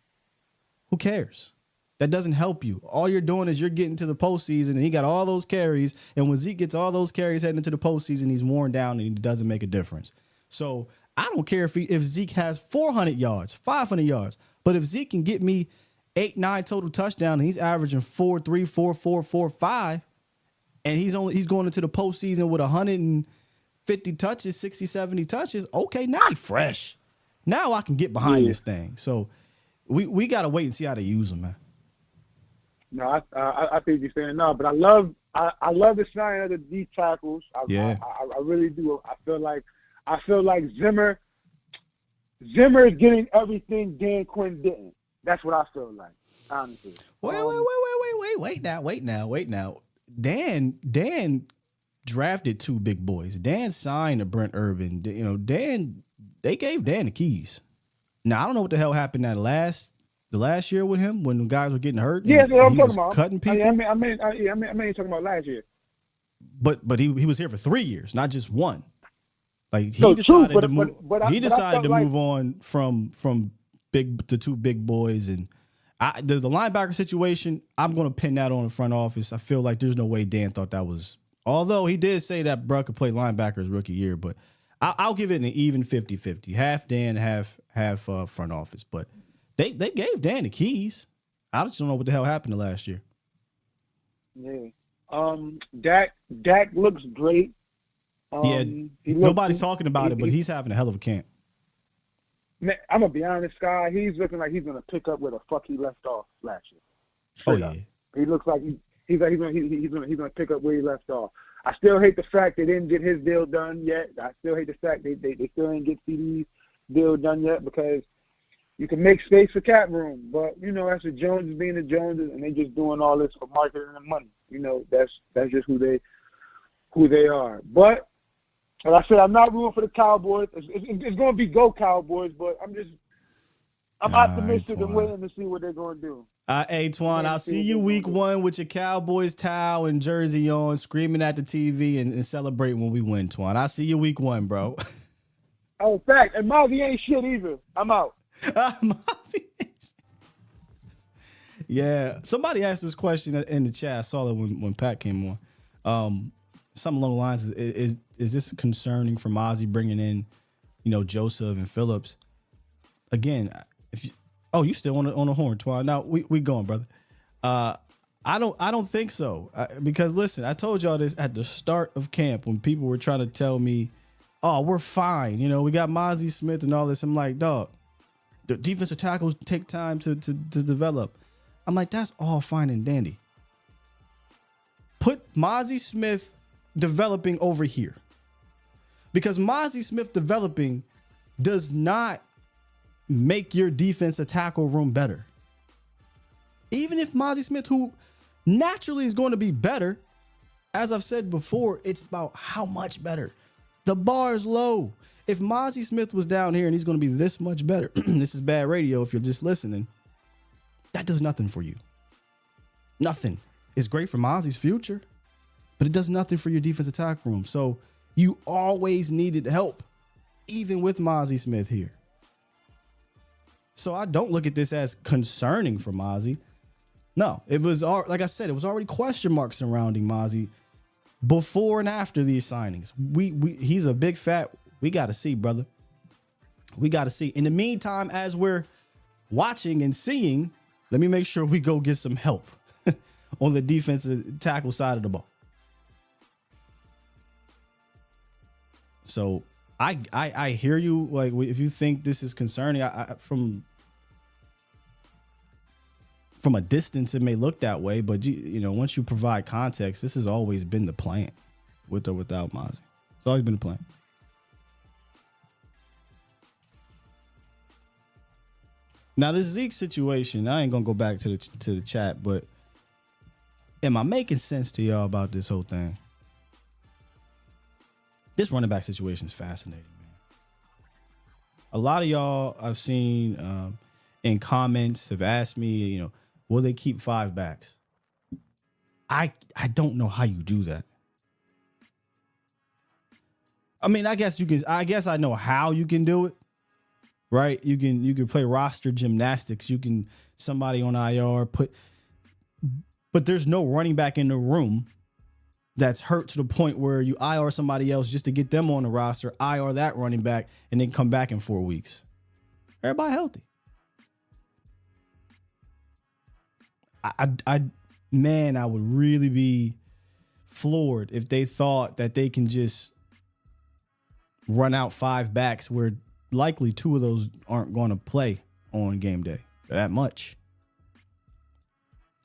who cares? That doesn't help you. All you're doing is you're getting to the postseason and he got all those carries. And when Zeke gets all those carries heading into the postseason, he's worn down and he doesn't make a difference. So I don't care if Zeke has 400 yards, 500 yards, but if Zeke can get me 8, 9 total touchdowns and he's averaging 4.3, 4.4, 4.5, and he's going into the postseason with 150 touches, 60, 70 touches, okay, now he's fresh. Now I can get behind this thing. So we got to wait and see how they use him, man. No, I think you're saying no, but I love the sign of the D tackles. I really do. I feel like Zimmer is getting everything Dan Quinn didn't. That's what I feel like, honestly. Wait now. Dan drafted 2 big boys. Dan signed to Brent Urban. They gave Dan the keys. Now I don't know what the hell happened the last year with him when the guys were getting hurt. Yeah, that's what I'm talking about. Cutting people. I mean, talking about last year. But he was here for 3 years, not just one. Like he decided to move. He decided to move on from the 2 big boys, and the linebacker situation. I'm going to pin that on the front office. I feel like there's no way Dan thought that was. Although he did say that Bruh could play linebacker his rookie year, but I'll give it an even 50-50, half Dan, half front office. But they gave Dan the keys. I just don't know what the hell happened to last year. Yeah. Dak looks great. Nobody's talking about it, but he's having a hell of a camp. Man, I'm gonna be honest, Sky. He's looking like he's gonna pick up where the fuck he left off last year. Straight up. He looks like he's gonna pick up where he left off. I still hate the fact they didn't get his deal done yet. I still hate the fact they still didn't get CD's deal done yet because You can make space for cap room, but that's the Joneses being the Joneses, and they just doing all this for marketing and money. That's just who they are. But like I said, I'm not rooting for the Cowboys. It's going to be go Cowboys, but I'm optimistic and waiting to see what they're going to do. Hey, Twan, I'll see you week 1 with your Cowboys towel and jersey on, screaming at the TV and celebrating when we win, Twan. I'll see you week 1, bro. Oh, fact. And Mozzie ain't shit either. I'm out. Yeah. Somebody asked this question in the chat. I saw it when Pat came on. Something along the lines is this concerning for Mozzie bringing in, Joseph and Phillips? Again, you still on the horn, Twan. Now we going, brother. I don't think so. Because listen, I told y'all this at the start of camp when people were trying to tell me, "Oh, we're fine. We got Mozzie Smith and all this." I'm like, dog, the defensive tackles take time to develop. I'm like, that's all fine and dandy. Put Mozzie Smith developing over here. Because Mozzie Smith developing does not make your defensive tackle room better. Even if Mozzie Smith, who naturally is going to be better, as I've said before, it's about how much better. The bar is low. If Mozzie Smith was down here and he's going to be this much better, this is bad radio if you're just listening, that does nothing for you. Nothing. It's great for Mozzie's future, but it does nothing for your defensive tackle room. So you always needed help, even with Mozzie Smith here. So I don't look at this as concerning for Mozzie. No, it was, like I said, it was already question marks surrounding Mozzie before and after these signings. He's a big fat. We got to see, brother. We got to see. In the meantime, as we're watching and seeing, let me make sure we go get some help on the defensive tackle side of the ball. So I hear you. Like, if you think this is concerning, from a distance, it may look that way, but once you provide context, this has always been the plan, with or without Mozzie. It's always been the plan. Now, this Zeke situation, I ain't gonna go back to the chat, but am I making sense to y'all about this whole thing? This running back situation is fascinating, man. A lot of y'all I've seen in comments have asked me, will they keep 5 backs? I don't know how you do that. I mean, I guess I know how you can do it. Right? You can play roster gymnastics. You can somebody on IR but there's no running back in the room that's hurt to the point where you IR somebody else just to get them on the roster, IR that running back, and then come back in 4 weeks. Everybody healthy. I would really be floored if they thought that they can just run out 5 backs where likely 2 of those aren't going to play on game day that much.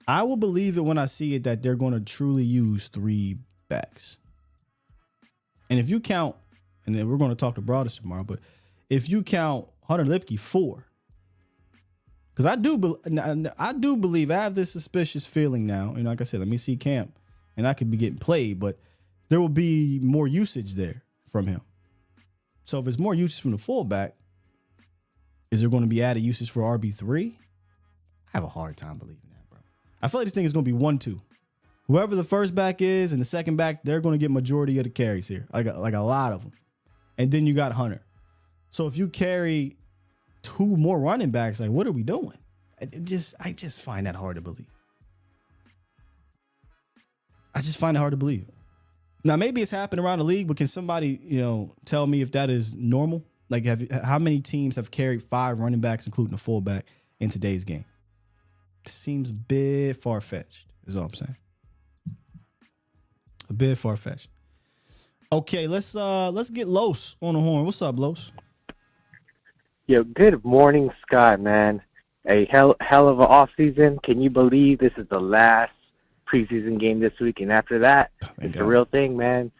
I will believe it when I see it that they're going to truly use 3 backs. And if you count, and then we're going to talk to Broadus tomorrow, but if you count Hunter Lipke 4, because I do believe, I have this suspicious feeling now, like I said, let me see camp, and I could be getting played, but there will be more usage there from him. So if it's more usage from the fullback, is there going to be added usage for RB3? I have a hard time believing that, bro. I feel like this thing is going to be 1-2. Whoever the first back is and the second back, they're going to get majority of the carries here, like a lot of them. And then you got Hunter. So if you carry 2 more running backs, like, what are we doing? I just find that hard to believe. I just find it hard to believe. Now, maybe it's happened around the league, but can somebody, tell me if that is normal? Like, how many teams have carried 5 running backs, including a fullback, in today's game? It seems a bit far-fetched, is all I'm saying. A bit far-fetched. Okay, let's get Los on the horn. What's up, Los? Yo, good morning, Scott, man. A hell of an offseason. Can you believe this is the last preseason game this week? And after that, it's a real thing, man.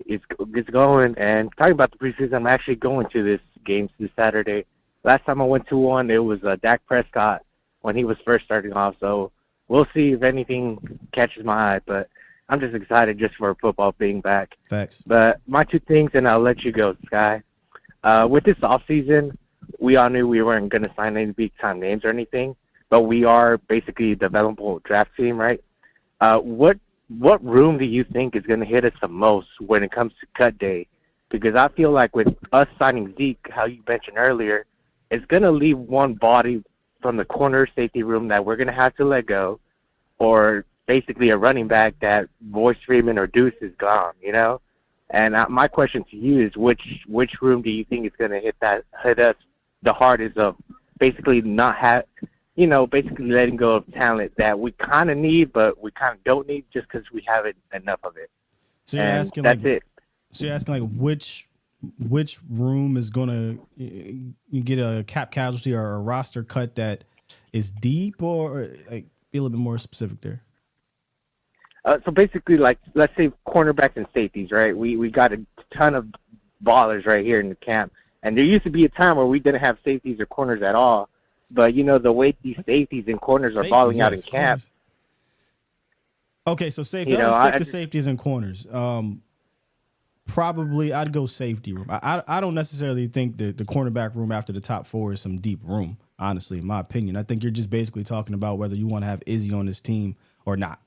It's going. And talking about the preseason, I'm actually going to this game this Saturday. Last time I went to one, it was Dak Prescott when he was first starting off. So we'll see if anything catches my eye. But I'm just excited just for football being back. Facts. But my 2 things, and I'll let you go, Sky. With this offseason, we all knew we weren't going to sign any big-time names or anything, but we are basically a developmental draft team, right? What room do you think is going to hit us the most when it comes to cut day? Because I feel like with us signing Zeke, how you mentioned earlier, it's going to leave one body from the corner safety room that we're going to have to let go, or basically a running back that Royce Freeman or Deuce is gone, you know? And my question to you is which room do you think is going to hit us the hardest of basically basically letting go of talent that we kind of need, but we kind of don't need just because we haven't enough of it. So you're asking that's it. So you're asking like which room is gonna you get a cap casualty or a roster cut that is deep, or like be a little bit more specific there. So basically, like let's say cornerbacks and safeties, right? We got a ton of ballers right here in the camp, and there used to be a time where we didn't have safeties or corners at all. But you know the way these safeties and corners are balling out in camp. Corners. Okay, so safety. Let's stick to safeties and corners. Probably I'd go safety room. I don't necessarily think that the cornerback room after the top 4 is some deep room, honestly, in my opinion. I think you're just basically talking about whether you want to have Izzy on this team or not.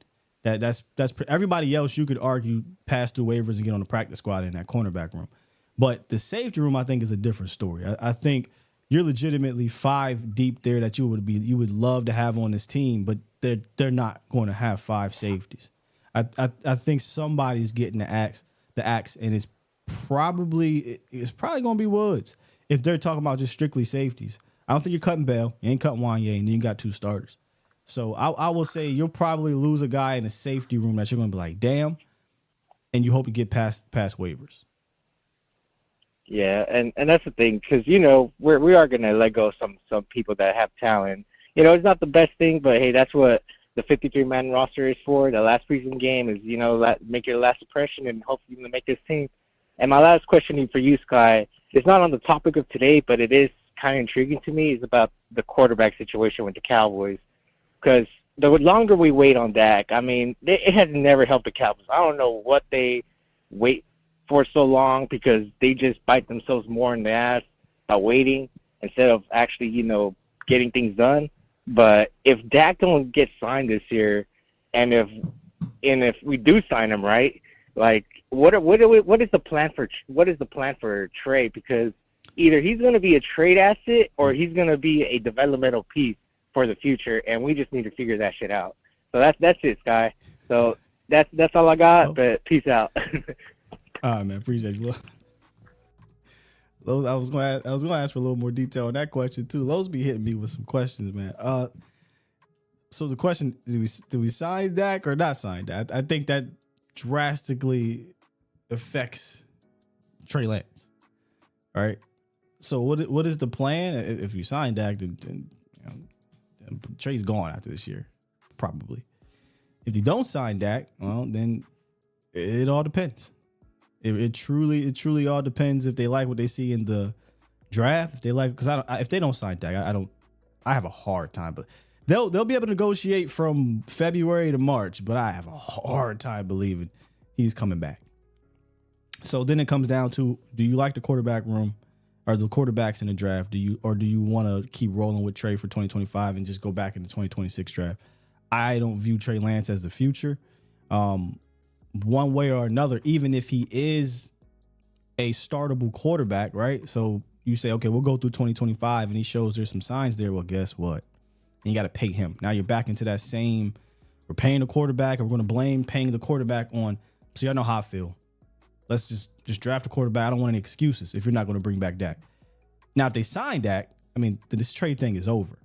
That's everybody else you could argue pass through waivers and get on the practice squad in that cornerback room. But the safety room I think is a different story. I think you're legitimately 5 deep there that you would love to have on this team, but they're not going to have 5 safeties. I think somebody's getting the axe, and it's probably going to be Woods if they're talking about just strictly safeties. I don't think you're cutting Bell, you ain't cutting Wanye, and then you got 2 starters. So I will say you'll probably lose a guy in a safety room that you're going to be like, damn, and you hope you get past waivers. Yeah, and that's the thing, because, you know, we are going to let go of some people that have talent. You know, it's not the best thing, but, hey, that's what the 53-man roster is for. The last preseason game is, you know, make your last impression and hopefully you can make this team. And my last question for you, Sky, is not on the topic of today, but it is kind of intriguing to me, is about the quarterback situation with the Cowboys. Because the longer we wait on Dak, I mean, it has never helped the Cowboys. I don't know what they wait for so long, because they just bite themselves more in the ass by waiting instead of actually, you know, getting things done. But if Dak don't get signed this year, and if we do sign him, right, like what is the plan for Trey? Because either he's going to be a trade asset or he's going to be a developmental piece for the future, and we just need to figure that shit out. So that's it, Sky. So that's all I got. But peace out. All right, man. Appreciate you. I was going to ask for a little more detail on that question too. Lowe's be hitting me with some questions, man. So the question: do we sign Dak or not sign Dak? I think that drastically affects Trey Lance. All right. So what is the plan? If you sign Dak, then Trey's gone after this year, probably. If you don't sign Dak, well, then it all depends. It truly all depends if they like what they see in the draft. If they like, because if they don't sign Dak, I have a hard time. But they'll be able to negotiate from February to March. But I have a hard time believing he's coming back. So then it comes down to: do you like the quarterback room or the quarterbacks in the draft? Do you want to keep rolling with Trey for 2025 and just go back in the 2026 draft? I don't view Trey Lance as the future. One way or another, even if he is a startable quarterback, right? So you say, okay, we'll go through 2025 and he shows there's some signs there. Well, guess what? And you got to pay him. Now you're back into that same, we're paying the quarterback and we're going to blame paying the quarterback on. So y'all know how I feel. Let's just draft a quarterback. I don't want any excuses if you're not going to bring back Dak. Now, if they sign Dak, I mean, this trade thing is over.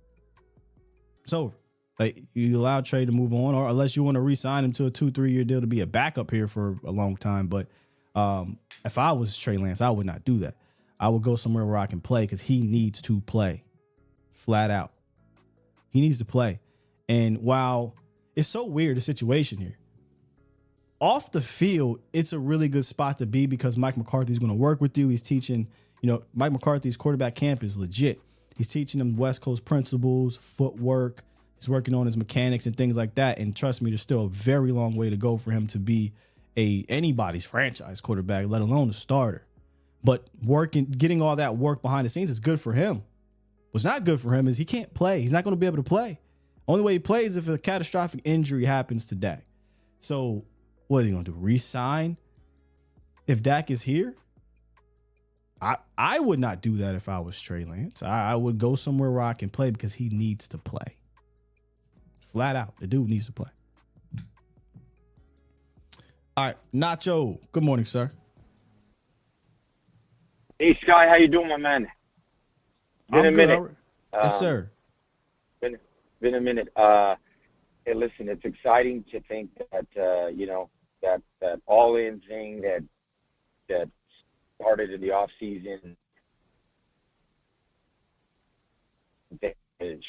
It's over. Like, you allow Trey to move on, or unless you want to re-sign him to a 2-3 year deal to be a backup here for a long time. But if I was Trey Lance, I would not do that. I would go somewhere where I can play, because he needs to play, flat out. He needs to play. And while it's so weird, the situation here, off the field, it's a really good spot to be, because Mike McCarthy's going to work with you. He's teaching, Mike McCarthy's quarterback camp is legit. He's teaching him West Coast principles, footwork. He's working on his mechanics and things like that. And trust me, there's still a very long way to go for him to be anybody's franchise quarterback, let alone a starter. But getting all that work behind the scenes is good for him. What's not good for him is he can't play. He's not going to be able to play. Only way he plays is if a catastrophic injury happens to Dak. So what are you going to do? Resign if Dak is here? I would not do that if I was Trey Lance. I would go somewhere where I can play because he needs to play. Flat out, the dude needs to play. All right, Nacho. Good morning, sir. Hey, Sky, how you doing, my man? Been a minute. Yes, sir. Been a minute. Hey, listen, it's exciting to think that that all-in thing that started in the off season,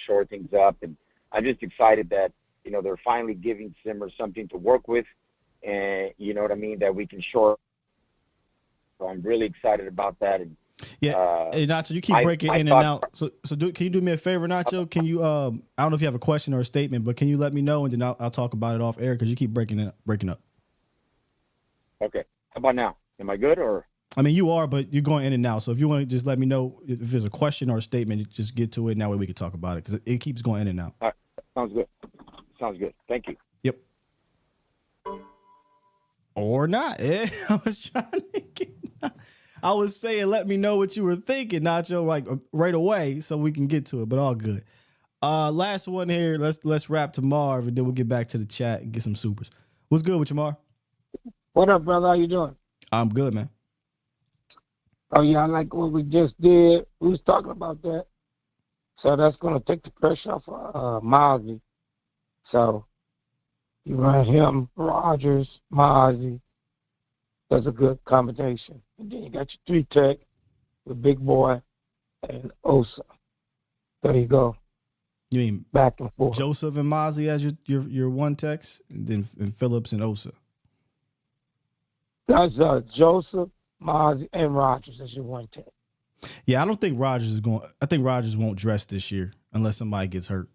shore things up, and I'm just excited that they're finally giving Zimmer something to work with, and you know what I mean, that we can shore. So I'm really excited about that. And yeah, hey, Nacho, you keep breaking in and out. So can you do me a favor, Nacho? Can you I don't know if you have a question or a statement, but can you let me know and then I'll talk about it off air because you keep breaking up. Okay. How about now? Am I good or? I mean, you are, but you're going in and out. So if you want to just let me know if there's a question or a statement, just get to it. And that way we can talk about it because it keeps going in and out. All right. Sounds good. Thank you. Yep. Or not. I was trying to I was saying, let me know what you were thinking, Nacho, like right away so we can get to it, but all good. Last one here. Let's wrap to Marv and then we'll get back to the chat and get some supers. What's good with you, Marv? What up, brother? How you doing? I'm good, man. Oh, yeah, I like what we just did. We was talking about that. So that's going to take the pressure off Mozzie. So you run him, Rogers, Mozzie. That's a good combination. And then you got your 3-tech with Big Boy and Osa. There you go. You mean back and forth? Joseph and Mozzie as your 1-techs, and then Phillips and Osa. That's Joseph, Mozzie, and Rogers as your 1-tech. Yeah, I don't think Rogers is going. I think Rogers won't dress this year unless somebody gets hurt.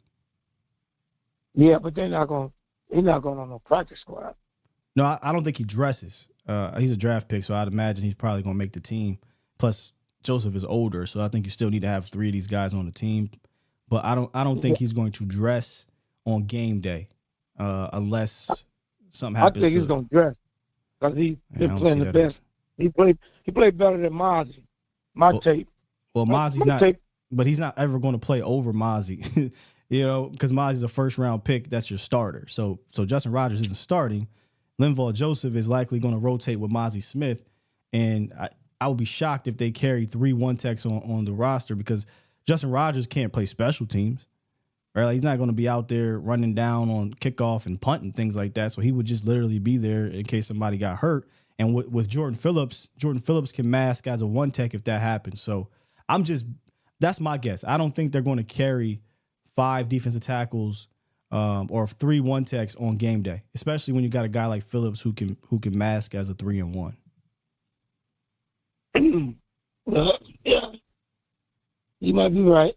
Yeah, but they're not going. He's not going on no practice squad. No, I don't think he dresses. He's a draft pick, so I'd imagine he's probably going to make the team. Plus, Joseph is older, so I think you still need to have 3 of these guys on the team. But I don't think he's going to dress on game day unless something happens. I think he's going to dress because they're playing the best. He played better than Mozzie. Tape. Well, Mozzie's not, but he's not ever going to play over Mozzie, because Mozzie's a first-round pick. That's your starter. So Justin Rogers isn't starting. Linval Joseph is likely going to rotate with Mozzie Smith, and I would be shocked if they carry 3 1-techs on the roster because Justin Rogers can't play special teams, right? Like, he's not going to be out there running down on kickoff and punt and things like that. So he would just literally be there in case somebody got hurt. And with Jordan Phillips can mask as a 1-tech if that happens. So that's my guess. I don't think they're going to carry 5 defensive tackles or 3 1-techs on game day, especially when you got a guy like Phillips who can mask as a 3-and-1. Yeah, you might be right.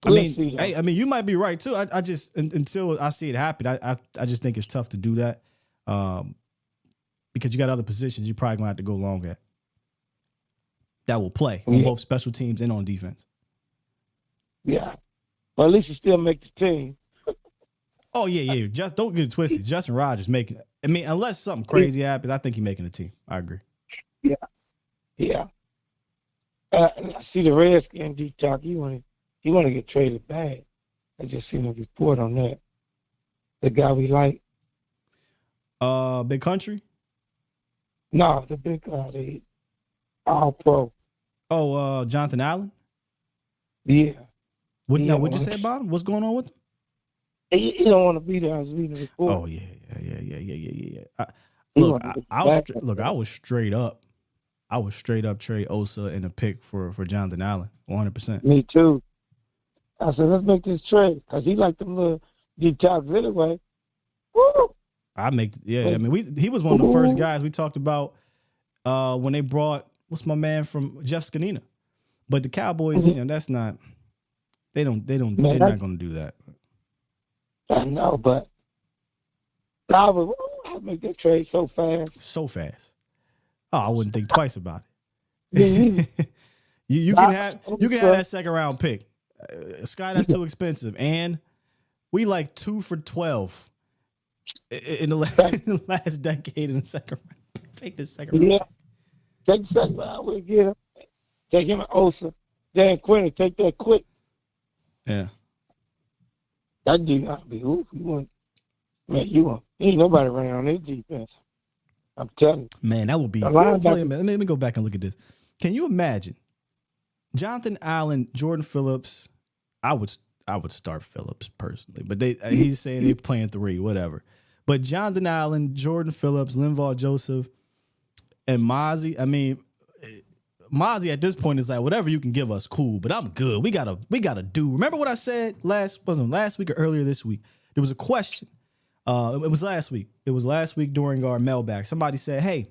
I mean, you might be right too. I just until I see it happen, I just think it's tough to do that. Because you got other positions you're probably going to have to go long at that will play on both special teams and on defense. Yeah. But at least you still make the team. Oh, yeah. Just don't get it twisted. Justin Rogers making it. I mean, unless something crazy happens, I think he's making the team. I agree. Yeah. Yeah. I see the Redskins D-Talk. He want to get traded bad. I just seen a report on that. The guy we like. Big Country? No, the big guy, the All-Pro. Oh, Jonathan Allen? Yeah. What'd you say about him? What's going on with him? He don't want to be there. I was reading the report. Oh, yeah. I was straight up. I was straight up trade Osa and a pick for Jonathan Allen, 100%. Me too. I said, let's make this trade because he liked them little details anyway. Woo! I mean, he was one of the first guys we talked about when they brought what's my man from Jeff Skanina, but the Cowboys, that's not They're Man, not going to do that. I know, but I make that trade so fast. So fast. Oh, I wouldn't think twice about Yeah, it. you can have that second round pick. Sky, that's too expensive. And we like 2 for 12 in the last decade in the second round. Take this second round. Yeah. Take the second round. We'll get him. Take him and Osa. Dan Quinn, take that quick. Yeah. That dude got to be oof. Ain't nobody running on this defense. I'm telling you. Man, that would be. Let me go back and look at this. Can you imagine Jonathan Allen, Jordan Phillips? I would start Phillips personally, but he's saying they're playing 3, whatever. But Jonathan Allen, Jordan Phillips, Linval Joseph, and Mozzie. I mean, Mozzie at this point is like, whatever you can give us, cool. But I'm good. We gotta do. Remember what I said last week or earlier this week? There was a question. It was last week. It was last week during our mailbag. Somebody said, "Hey,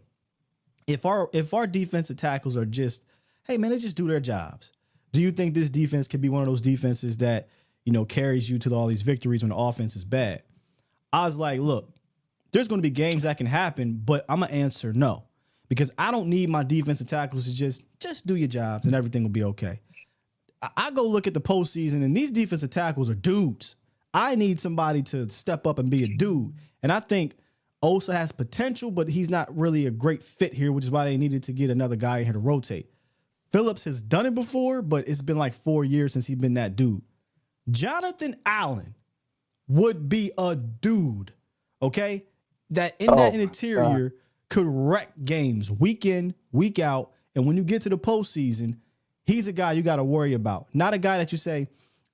if our defensive tackles are just, hey man, they just do their jobs. Do you think this defense could be one of those defenses that carries you to all these victories when the offense is bad?" I was like, look, there's going to be games that can happen, but I'm gonna answer no, because I don't need my defensive tackles to just do your jobs and everything will be okay. I go look at the postseason and these defensive tackles are dudes. I need somebody to step up and be a dude. And I think Osa has potential, but he's not really a great fit here, which is why they needed to get another guy in here to rotate. Phillips has done it before, but it's been like 4 years since he's been that dude. Jonathan Allen would be a dude, okay? That in that interior could wreck games week in, week out. And when you get to the postseason, he's a guy you got to worry about. Not a guy that you say,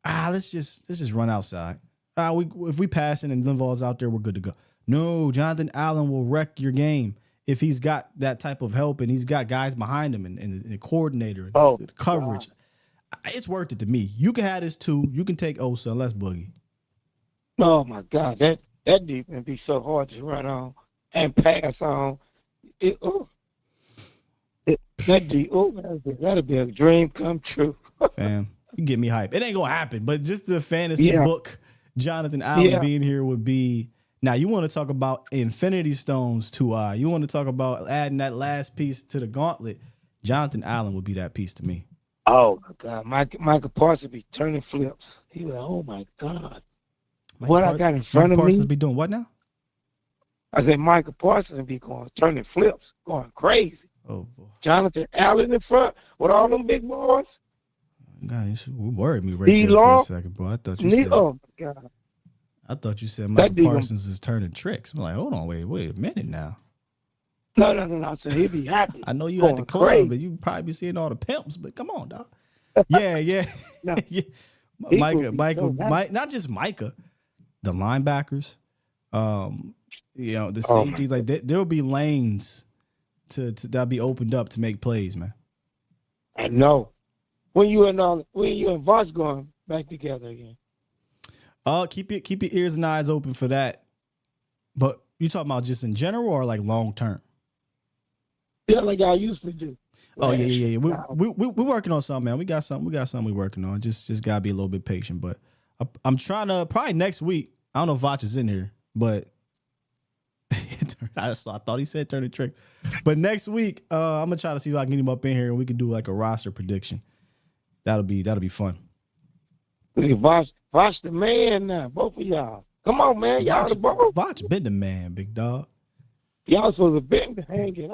let's just run outside. If we pass it and Linval's out there, we're good to go. No, Jonathan Allen will wreck your game if he's got that type of help and he's got guys behind him and the coordinator, the coverage. God. It's worth it to me. You can have this too. You can take Osa. Let's boogie. Oh my God, that defense be so hard to run on and pass on. That'll be a dream come true. Fam, you get me hype. It ain't gonna happen, but just the fantasy book, Jonathan Allen being here would be. Now you want to talk about infinity stones to you want to talk about adding that last piece to the gauntlet. Jonathan Allen would be that piece to me. Oh my God, Michael Parsons be turning flips. He was like, oh my God, I got in front of me. Parsons be doing what now? I said Michael Parsons be turning flips, going crazy. Oh boy. Jonathan Allen in front with all them big boys. God, you worried me right there for a second, bro. I thought you said. Oh my God. I thought you said Michael Parsons is turning tricks. I'm like, hold on, wait a minute now. No. I said he'd be happy. I know you at the club, but you probably be seeing all the pimps. But come on, dog. Yeah. No. Yeah. Michael, not just Micah, the linebackers, the safeties. Like there'll be lanes to that'll be opened up to make plays, man. I know. When you and Voss going back together again? Keep your ears and eyes open for that. But you talking about just in general or like long term? Yeah, like I used to do. Oh yeah. We working on something, man. We got something we working on. Just gotta be a little bit patient. But I'm trying to probably next week. I don't know if Vach is in here, but I thought he said turn the trick. But next week, I'm gonna try to see if I can get him up in here and we can do like a roster prediction. That'll be fun. Vach the man now, both of y'all. Come on, man. Y'all the ball. Vach been the man, big dog. Y'all supposed to been hanging.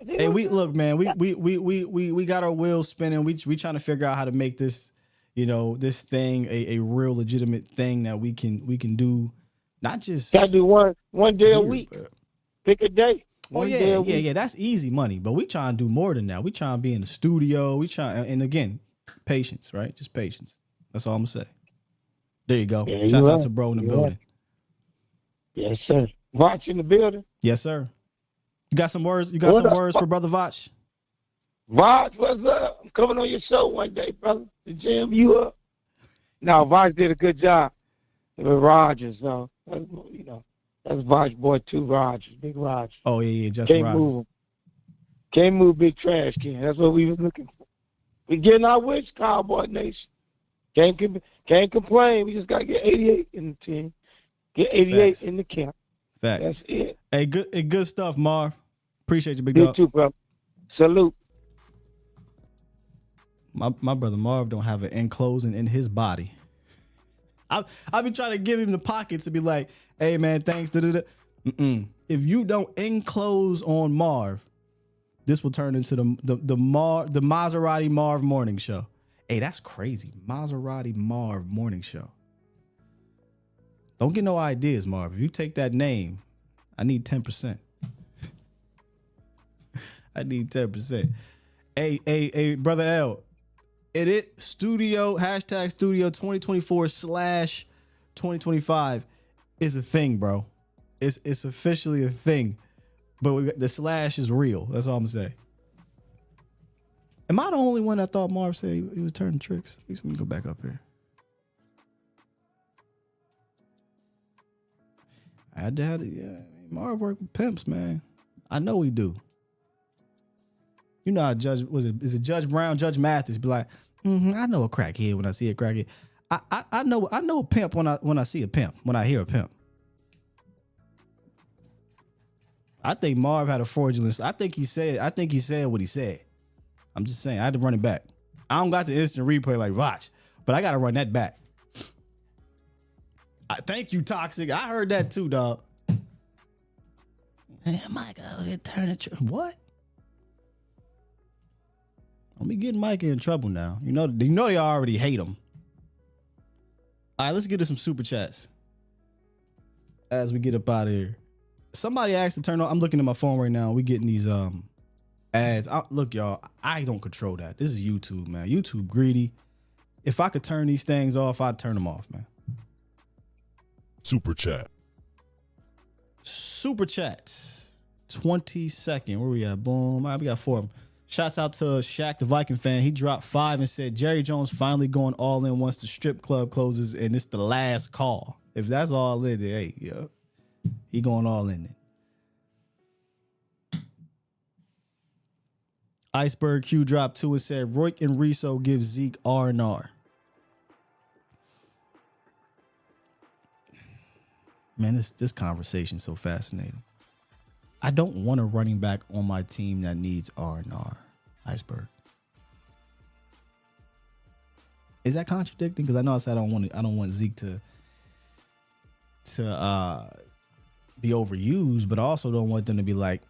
Hey, look, man. We got our wheels spinning. We trying to figure out how to make this, this thing a real legitimate thing that we can do. Not just gotta do one day a week. Pick a day. Oh yeah. That's easy money. But we trying to do more than that. We trying to be in the studio. And again, patience, right? Just patience. That's all I'm gonna say. There you go. Yeah, shouts out to bro in the building. Yes, sir. Vach in the building. Yes, sir. You got some words? You got some words for Brother Vach? Vach, what's up? I'm coming on your show one day, brother, to jam you up. No, Vach did a good job with Rogers, though. That's Vach boy too, Rogers, big Rogers. Oh yeah, Justin Rogers. Can't move big trash can. That's what we was looking for. We getting our wish, Cowboy Nation. Can't complain. We just gotta get 88 in the team. Get 88 Facts. in the camp. Facts. That's it. Hey, good stuff, Marv. Appreciate you, big You dog. too, bro. Salute. My brother Marv don't have an enclosing in his body. I've been trying to give him the pockets to be like, hey man, thanks. Mm-mm. If you don't enclose on Marv, this will turn into the Maserati Marv morning show. Hey, that's crazy. Maserati Marv morning show. Don't get no ideas, Marv. If you take that name, I need 10%. I need 10%. Hey, brother L. Studio #Studio 2024/2025 is a thing, bro. It's officially a thing, but the slash is real. That's all I'm saying. Am I the only one that thought Marv said he was turning tricks? Let me go back up here. I had to have it. Yeah, Marv work with pimps, man. I know he do. You know how Judge is it Judge Brown, Judge Mathis be like, I know a crackhead when I see a crackhead. I know a pimp when I see a pimp, when I hear a pimp. I think Marv had a fraudulent. I think he said what he said. I'm just saying, I had to run it back. I don't got the instant replay like Vach, but I gotta run that back. Thank you, Toxic. I heard that too, dog. Man, Micah, get turning. What? Don't be getting Micah in trouble now. You know they already hate him. All right, let's get to some super chats as we get up out of here. Somebody asked to turn on. I'm looking at my phone right now. We getting these ads. Look, y'all, I don't control that. This is YouTube, man. YouTube greedy. If I could turn these things off, I'd turn them off, man. Super chat. Super chats. 22nd. Where we at? Boom. All right, we got 4 of them. Shouts out to Shaq, the Viking fan. He dropped 5 and said, Jerry Jones finally going all in once the strip club closes, and it's the last call. If that's all in it, hey, yeah, he going all in it. Iceberg Q dropped 2 and said, Royk and Riso give Zeke R&R. Man, this conversation is so fascinating. I don't want a running back on my team that needs R&R. Iceberg. Is that contradicting? Because I know I said I don't want Zeke to be overused, but I also don't want them to be like,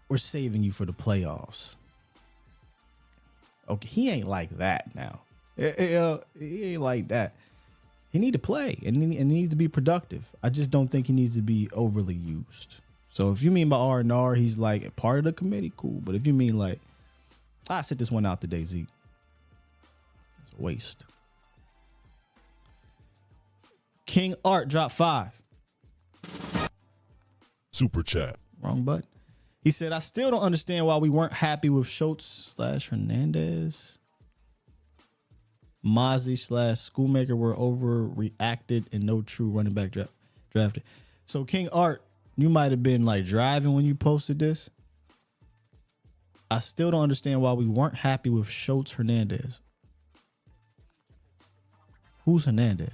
we're saving you for the playoffs. Okay, he ain't like that now. He ain't like that. He need to play and he needs to be productive. I just don't think he needs to be overly used. So if you mean by R&R, he's like a part of the committee, cool. But if you mean like, I sit this one out today, Zeke. It's a waste. King Art dropped 5. Super chat. Wrong button. He said, I still don't understand why we weren't happy with Schultz/Hernandez. Mozzie/Schoolmaker were overreacted and no true running back drafted. So King Art, you might have been like driving when you posted this. I still don't understand why we weren't happy with Schultz/Hernandez. Who's Hernandez?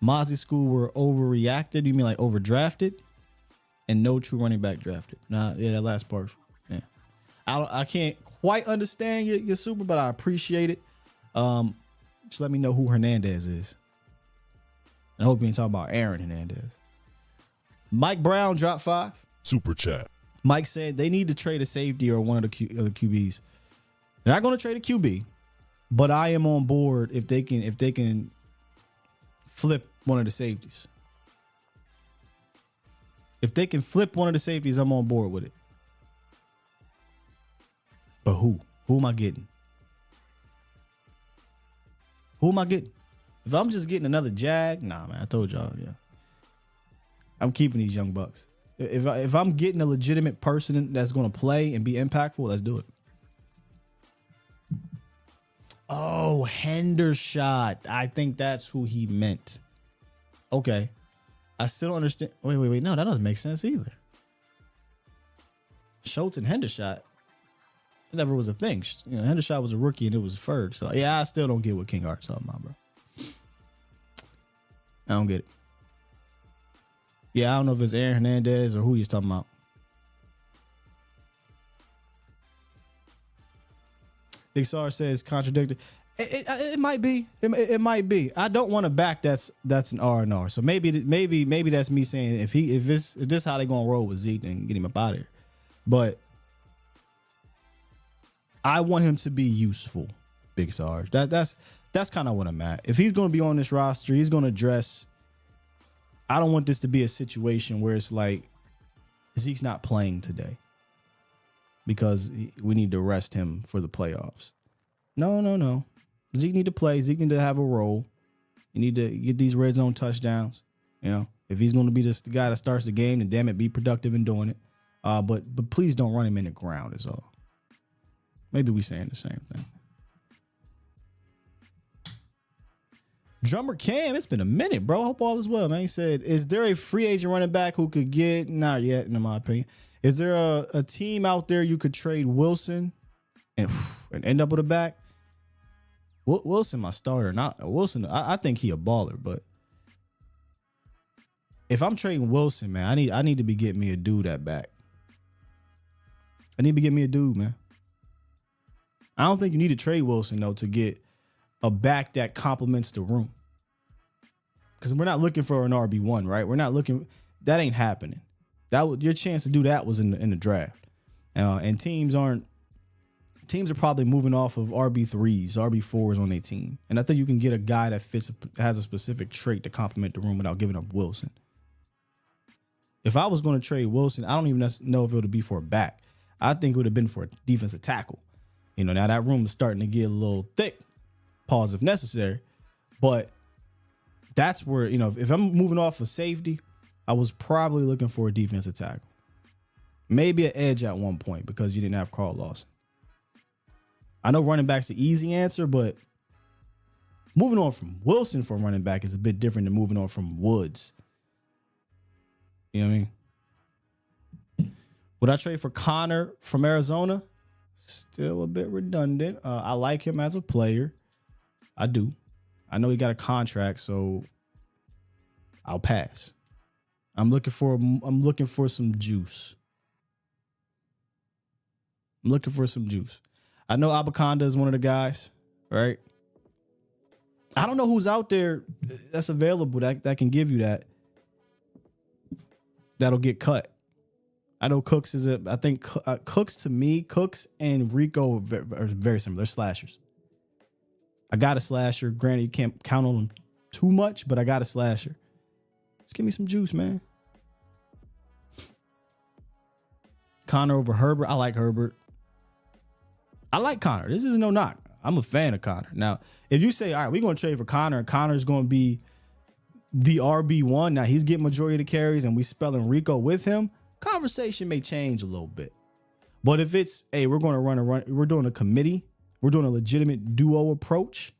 Mozzie School were overreacted. You mean like overdrafted? And no true running back drafted. Nah, yeah, that last part. Yeah. I can't quite understand your super, but I appreciate it. Just let me know who Hernandez is. And I hope you ain't talking about Aaron Hernandez. Mike Brown dropped 5. Super chat. Mike said they need to trade a safety or one of the QBs. They're not going to trade a QB, but I am on board if they can flip one of the safeties. If they can flip one of the safeties, I'm on board with it. But who? Who am I getting? Who am I getting? If I'm just getting another Jag, nah, man. I told y'all, yeah. I'm keeping these young bucks. If I'm getting a legitimate person that's going to play and be impactful, let's do it. Oh, Hendershot. I think that's who he meant. Okay. I still don't understand. Wait. No, that doesn't make sense either. Schultz and Hendershot. never was a thing. You know, Hendershot was a rookie and it was Ferg. So yeah, I still don't get what King Art's talking about, bro. I don't get it. Yeah, I don't know if it's Aaron Hernandez or who he's talking about. Big Sar says contradicted. It might be. It might be. I don't want to back that's an R&R. So maybe that's me saying if this how they gonna roll with Zeke, then get him up out of here. But I want him to be useful, Big Sarge. That's kind of what I'm at. If he's gonna be on this roster, he's gonna dress. I don't want this to be a situation where it's like Zeke's not playing today because we need to rest him for the playoffs. No. Zeke need to play. Zeke need to have a role. You need to get these red zone touchdowns. You know, if he's going to be the guy that starts the game, then damn it, be productive in doing it. But please don't run him in the ground is all. Maybe we saying the same thing. Drummer Cam, it's been a minute, bro. Hope all is well, man. He said, is there a free agent running back who could get, not yet, in my opinion. Is there a team out there you could trade Wilson and end up with a back? Wilson, my starter. Not Wilson. I think he a baller, but if I'm trading Wilson, man, I need to be getting me a dude at back. I need to get me a dude, man. I don't think you need to trade Wilson though to get a back that complements the room. Because we're not looking for an RB1, right? We're not looking. That ain't happening. Your chance to do that was in the draft, and teams are probably moving off of RB3s, RB4s on their team. And I think you can get a guy that has a specific trait to complement the room without giving up Wilson. If I was going to trade Wilson, I don't even know if it would be for a back. I think it would have been for a defensive tackle. You know, now that room is starting to get a little thick, pause if necessary. But that's where, you know, if I'm moving off of safety, I was probably looking for a defensive tackle. Maybe an edge at one point because you didn't have Carl Lawson. I know running back's the easy answer, but moving on from Wilson for running back is a bit different than moving on from Woods. You know what I mean? Would I trade for Connor from Arizona? Still a bit redundant. I like him as a player. I do. I know he got a contract, so I'll pass. I'm looking for some juice. I'm looking for some juice. I know Abaconda is one of the guys, right? I don't know who's out there that's available that can give you that. That'll get cut. I know Cooks I think Cooks to me, Cooks and Rico are very similar. They're slashers. I got a slasher. Granted, you can't count on them too much, but I got a slasher. Just give me some juice, man. Connor over Herbert. I like Herbert. I like Connor. This is no knock. I'm a fan of Connor. Now, if you say, all right, we're going to trade for Connor, and Connor's going to be the RB1. Now, he's getting majority of the carries, and we spelling Rico with him. Conversation may change a little bit. But if it's, hey, we're going to we're doing a committee. We're doing a legitimate duo approach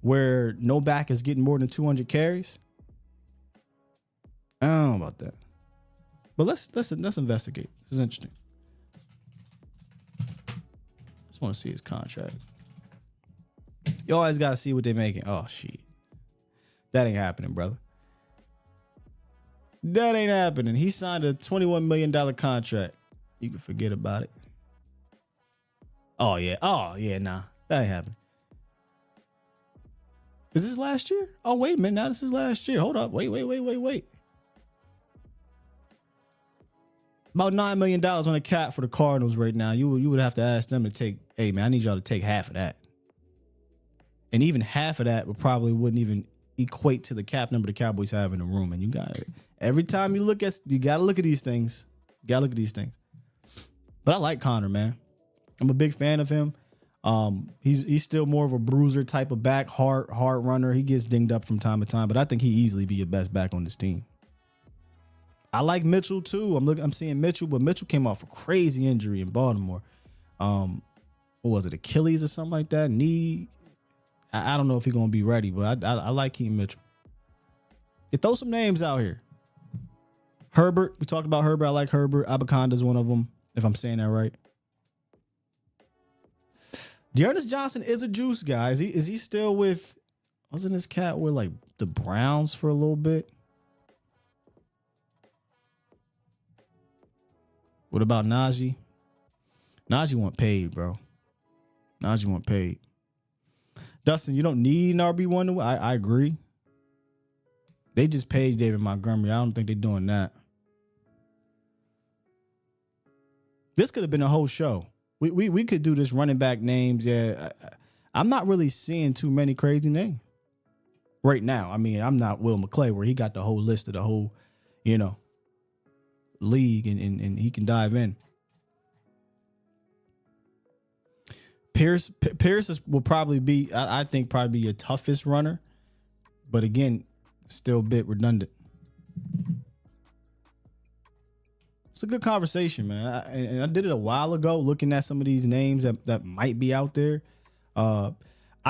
where no back is getting more than 200 carries. I don't know about that. But let's investigate. This is interesting. Just want to see his contract. You always got to see what they're making. Oh, shit. That ain't happening, brother. That ain't happening. He signed a $21 million contract. You can forget about it. Oh, yeah. Nah. That ain't happening. Is this last year? Oh, wait a minute. Now this is last year. Hold up. Wait. About $9 million on the cap for the Cardinals right now. You would have to ask them to take, hey, man, I need y'all to take half of that. And even half of that wouldn't even equate to the cap number the Cowboys have in the room. And you got it. Every time you got to look at these things. But I like Connor, man. I'm a big fan of him. He's still more of a bruiser type of back, hard runner. He gets dinged up from time to time, but I think he easily be your best back on this team. I like Mitchell too. I'm seeing Mitchell, but Mitchell came off a crazy injury in Baltimore. What was it, Achilles or something like that? Knee. I don't know if he's gonna be ready, but I like Keaton Mitchell. You throw some names out here. Herbert. We talked about Herbert. I like Herbert. Abaconda is one of them, if I'm saying that right. Dearness Johnson is a juice guy. Is he still with? Wasn't this cat with like the Browns for a little bit? What about Najee? Najee want paid, bro. Najee want paid. Dustin, you don't need an RB1. I agree. They just paid David Montgomery. I don't think they're doing that. This could have been a whole show. We could do this running back names. Yeah, I'm not really seeing too many crazy names right now. I mean, I'm not Will McClay where he got the whole list of the whole, league and he can dive in. Pierce will probably be, I think, probably your toughest runner, but again, still a bit redundant. It's a good conversation, man. And I did it a while ago, looking at some of these names that might be out there. I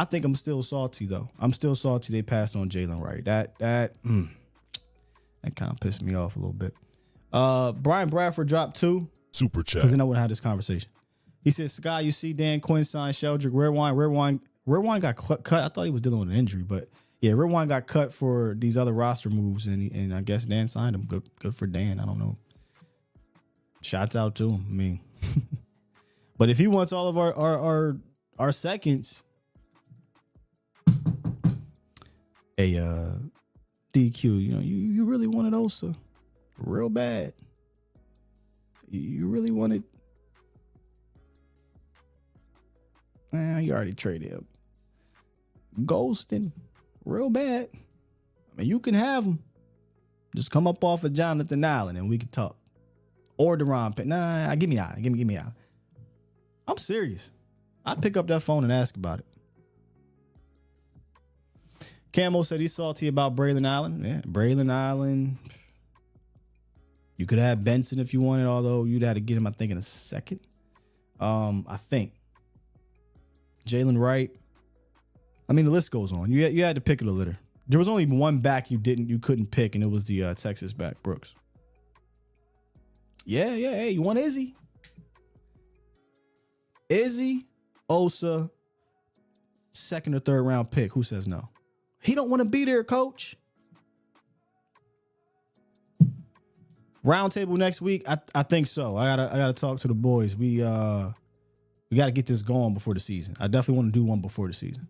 think I'm still salty though. I'm still salty they passed on Jalen Wright. That kind of pissed me off a little bit. Brian Bradford dropped 2. Super chat. Because then I wouldn't have this conversation. He said, Sky, you see Dan Quinn signed Sheldrick. Redwine got cut. I thought he was dealing with an injury, but yeah, Redwine got cut for these other roster moves, and I guess Dan signed him. Good for Dan. I don't know. Shouts out to him. I mean, but if he wants all of our seconds, DQ, you really wanted Osa real bad. You really wanted. You already traded him. Ghosting real bad. I mean, you can have him. Just come up off of Jonathan Allen and we can talk. Or Deron Pitt. Nah, give me out. Give me out. I'm serious. I'd pick up that phone and ask about it. Camo said he's salty about Braylon Allen. Yeah, Braylon Allen. You could have Benson if you wanted, although you'd have to get him, I think, in a second. I think. Jalen Wright. I mean, the list goes on. You had to pick of the litter. There was only one back you couldn't pick, and it was the Texas back, Brooks. Yeah. Hey, you want Izzy? Izzy, Osa, second or third round pick. Who says no? He don't want to be there, coach. Roundtable next week. I think so. I gotta talk to the boys. We got to get this going before the season. I definitely want to do one before the season.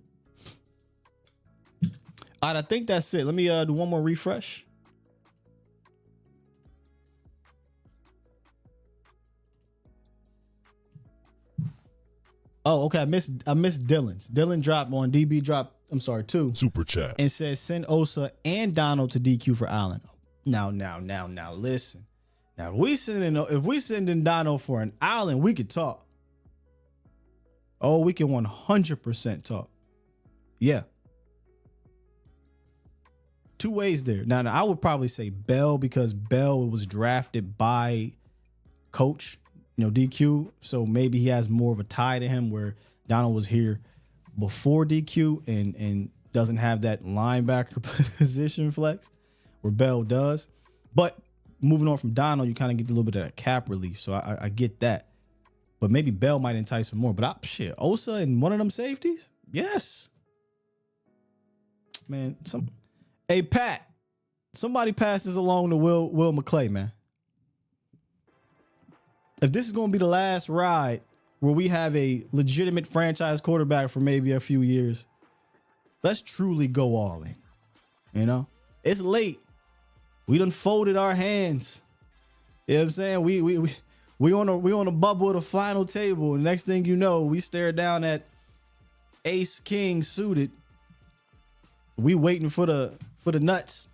All right, I think that's it. Let me do one more refresh. Oh, okay. I missed Dylan's. Dylan dropped one. DB dropped, 2. Super chat. And says send Osa and Donald to DQ for Allen. Now, listen. Now, if we sending Donald for an Allen, we could talk. Oh, we can 100% talk. Yeah. 2 ways there. Now, I would probably say Bell because Bell was drafted by coach, DQ. So maybe he has more of a tie to him where Donald was here before DQ and doesn't have that linebacker position flex where Bell does. But moving on from Donald, you kind of get a little bit of that cap relief. So I get that. But maybe Bell might entice him more. But Osa and one of them safeties? Yes. Man, hey, Pat, somebody pass this along to Will McClay, man. If this is going to be the last ride where we have a legitimate franchise quarterback for maybe a few years, let's truly go all in. It's late. We done folded our hands. You know what I'm saying? We on a bubble of the final table. And next thing you know, we stare down at ace king suited. We waiting for the nuts.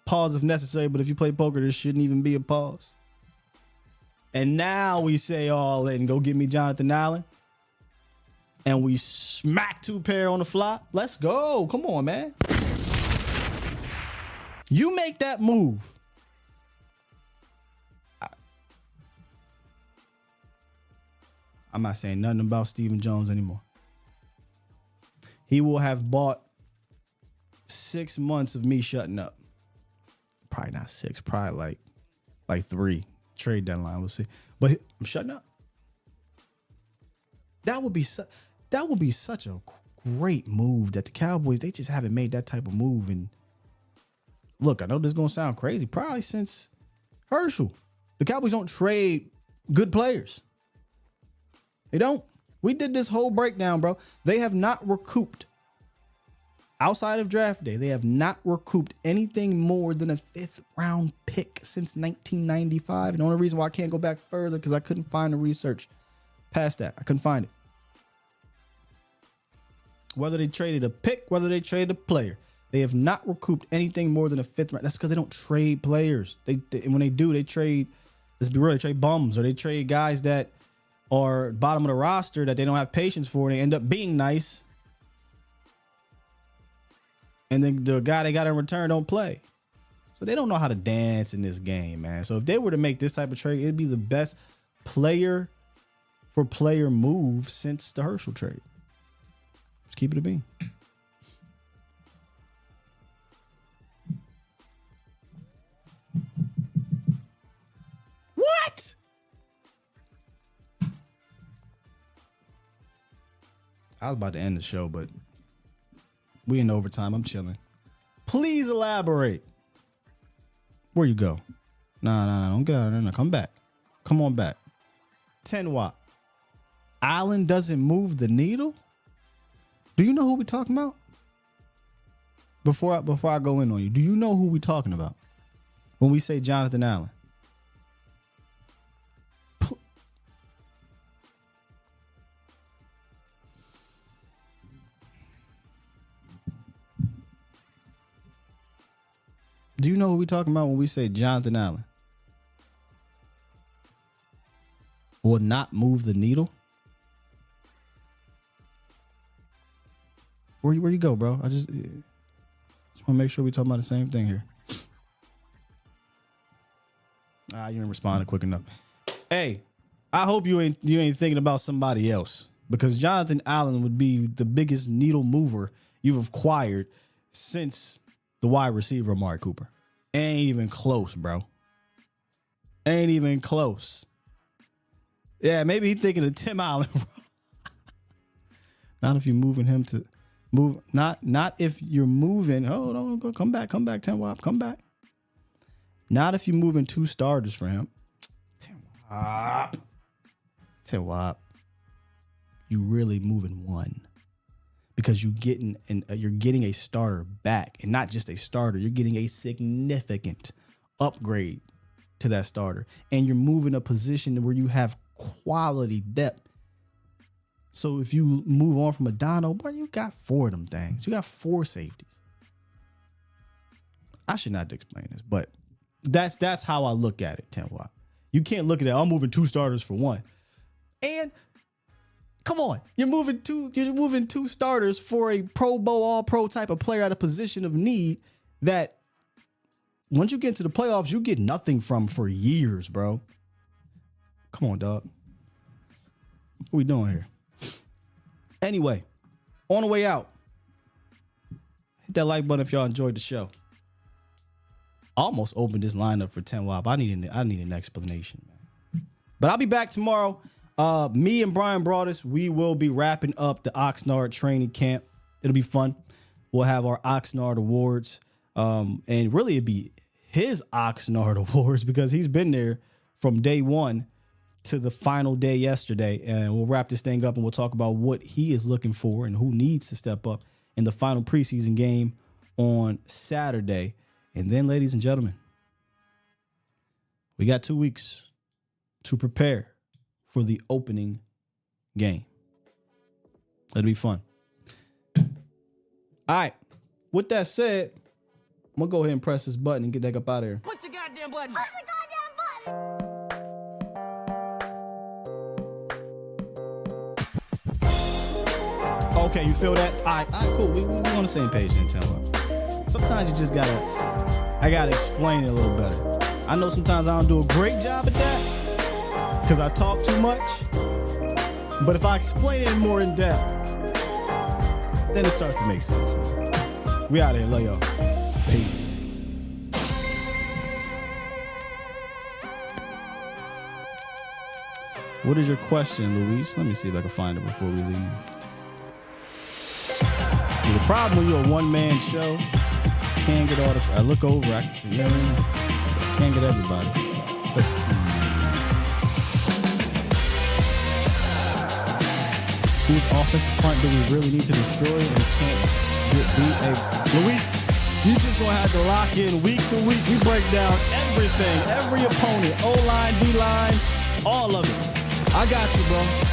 Pause if necessary, but if you play poker, there shouldn't even be a pause. And now we say all in. Go get me Jonathan Allen. And we smack 2 pair on the flop. Let's go. Come on, man. You make that move. I'm not saying nothing about Stephen Jones anymore. He will have bought 6 months of me shutting up. Probably not 6, probably like 3. Trade deadline, we'll see. But I'm shutting up. That would be That would be such a great move that the Cowboys, they just haven't made that type of move. And look, I know this is going to sound crazy, probably since Herschel. The Cowboys don't trade good players. They don't. We did this whole breakdown, bro. They have not recouped, outside of draft day, they have not recouped anything more than a 5th round pick since 1995. And the only reason why I can't go back further because I couldn't find the research past that. I couldn't find it. Whether they traded a pick, whether they traded a player, they have not recouped anything more than a 5th round. That's because they don't trade players. They when they do, they trade, let's be real, they trade bums, or they trade guys that are bottom of the roster that they don't have patience for, and they end up being nice. And then the guy they got in return don't play. So they don't know how to dance in this game, man. So if they were to make this type of trade, it'd be the best player for player move since the Herschel trade. Just keep it a bean. What? I was about to end the show, but we in overtime. I'm chilling. Please elaborate. Where you go? Nah, don't get out of there. No, come back. Come on back. 10 watt. Allen doesn't move the needle? Do you know who we talking about? Before I go in on you, do you know who we talking about when we say Jonathan Allen? Do you know who we talking about when we say Jonathan Allen will not move the needle? Where you go, bro? I just want to make sure we talking about the same thing here. You didn't respond quick enough. Hey, I hope you ain't thinking about somebody else, because Jonathan Allen would be the biggest needle mover you've acquired since the wide receiver Amari Cooper. Ain't even close, bro. Ain't even close. Yeah, maybe he's thinking of Tim Allen. Not if you're moving him to move. Not if you're moving. Oh, don't go. Come back, Tim Wap. Come back. Not if you're moving 2 starters for him. Tim Wap. You really moving 1. Because you're getting a starter back, and not just a starter. You're getting a significant upgrade to that starter, and you're moving a position where you have quality depth. So if you move on from Adano, boy, you got 4 of them things. You got 4 safeties. I should not explain this, but that's how I look at it, Tim Watt. You can't look at it. I'm moving 2 starters for 1, and come on, you're moving 2 starters for a Pro Bowl, All-Pro type of player at a position of need that once you get into the playoffs, you get nothing from for years, bro. Come on, dog. What we doing here? Anyway, on the way out, hit that like button if y'all enjoyed the show. I almost opened this lineup for 10 WAP. I need an explanation, man. But I'll be back tomorrow. Me and Brian Broadus, we will be wrapping up the Oxnard training camp. It'll be fun. We'll have our Oxnard awards. And really it'd be his Oxnard awards because he's been there from day 1 to the final day yesterday. And we'll wrap this thing up and we'll talk about what he is looking for and who needs to step up in the final preseason game on Saturday. And then, ladies and gentlemen, we got 2 weeks to prepare for the opening game. It'll be fun. All right. With that said, I'm going to go ahead and press this button and get that up out of here. Push the goddamn button. Push the goddamn button. Okay, you feel that? All right, cool. We on the same page then, Tim. Sometimes you just I gotta explain it a little better. I know sometimes I don't do a great job at that because I talk too much. But if I explain it more in depth, then it starts to make sense, man. We out of here. Love y'all. Peace. What is your question, Luis? Let me see if I can find it before we leave. See, the problem when you're a one-man show, you can't get all the. I look over, you know what I mean? I can't get everybody. Let's see. Whose offensive front do we really need to destroy and can't get beat? Hey, Luis, you just gonna have to lock in week to week. We break down everything, every opponent, O-line, D-line, all of it. I got you, bro.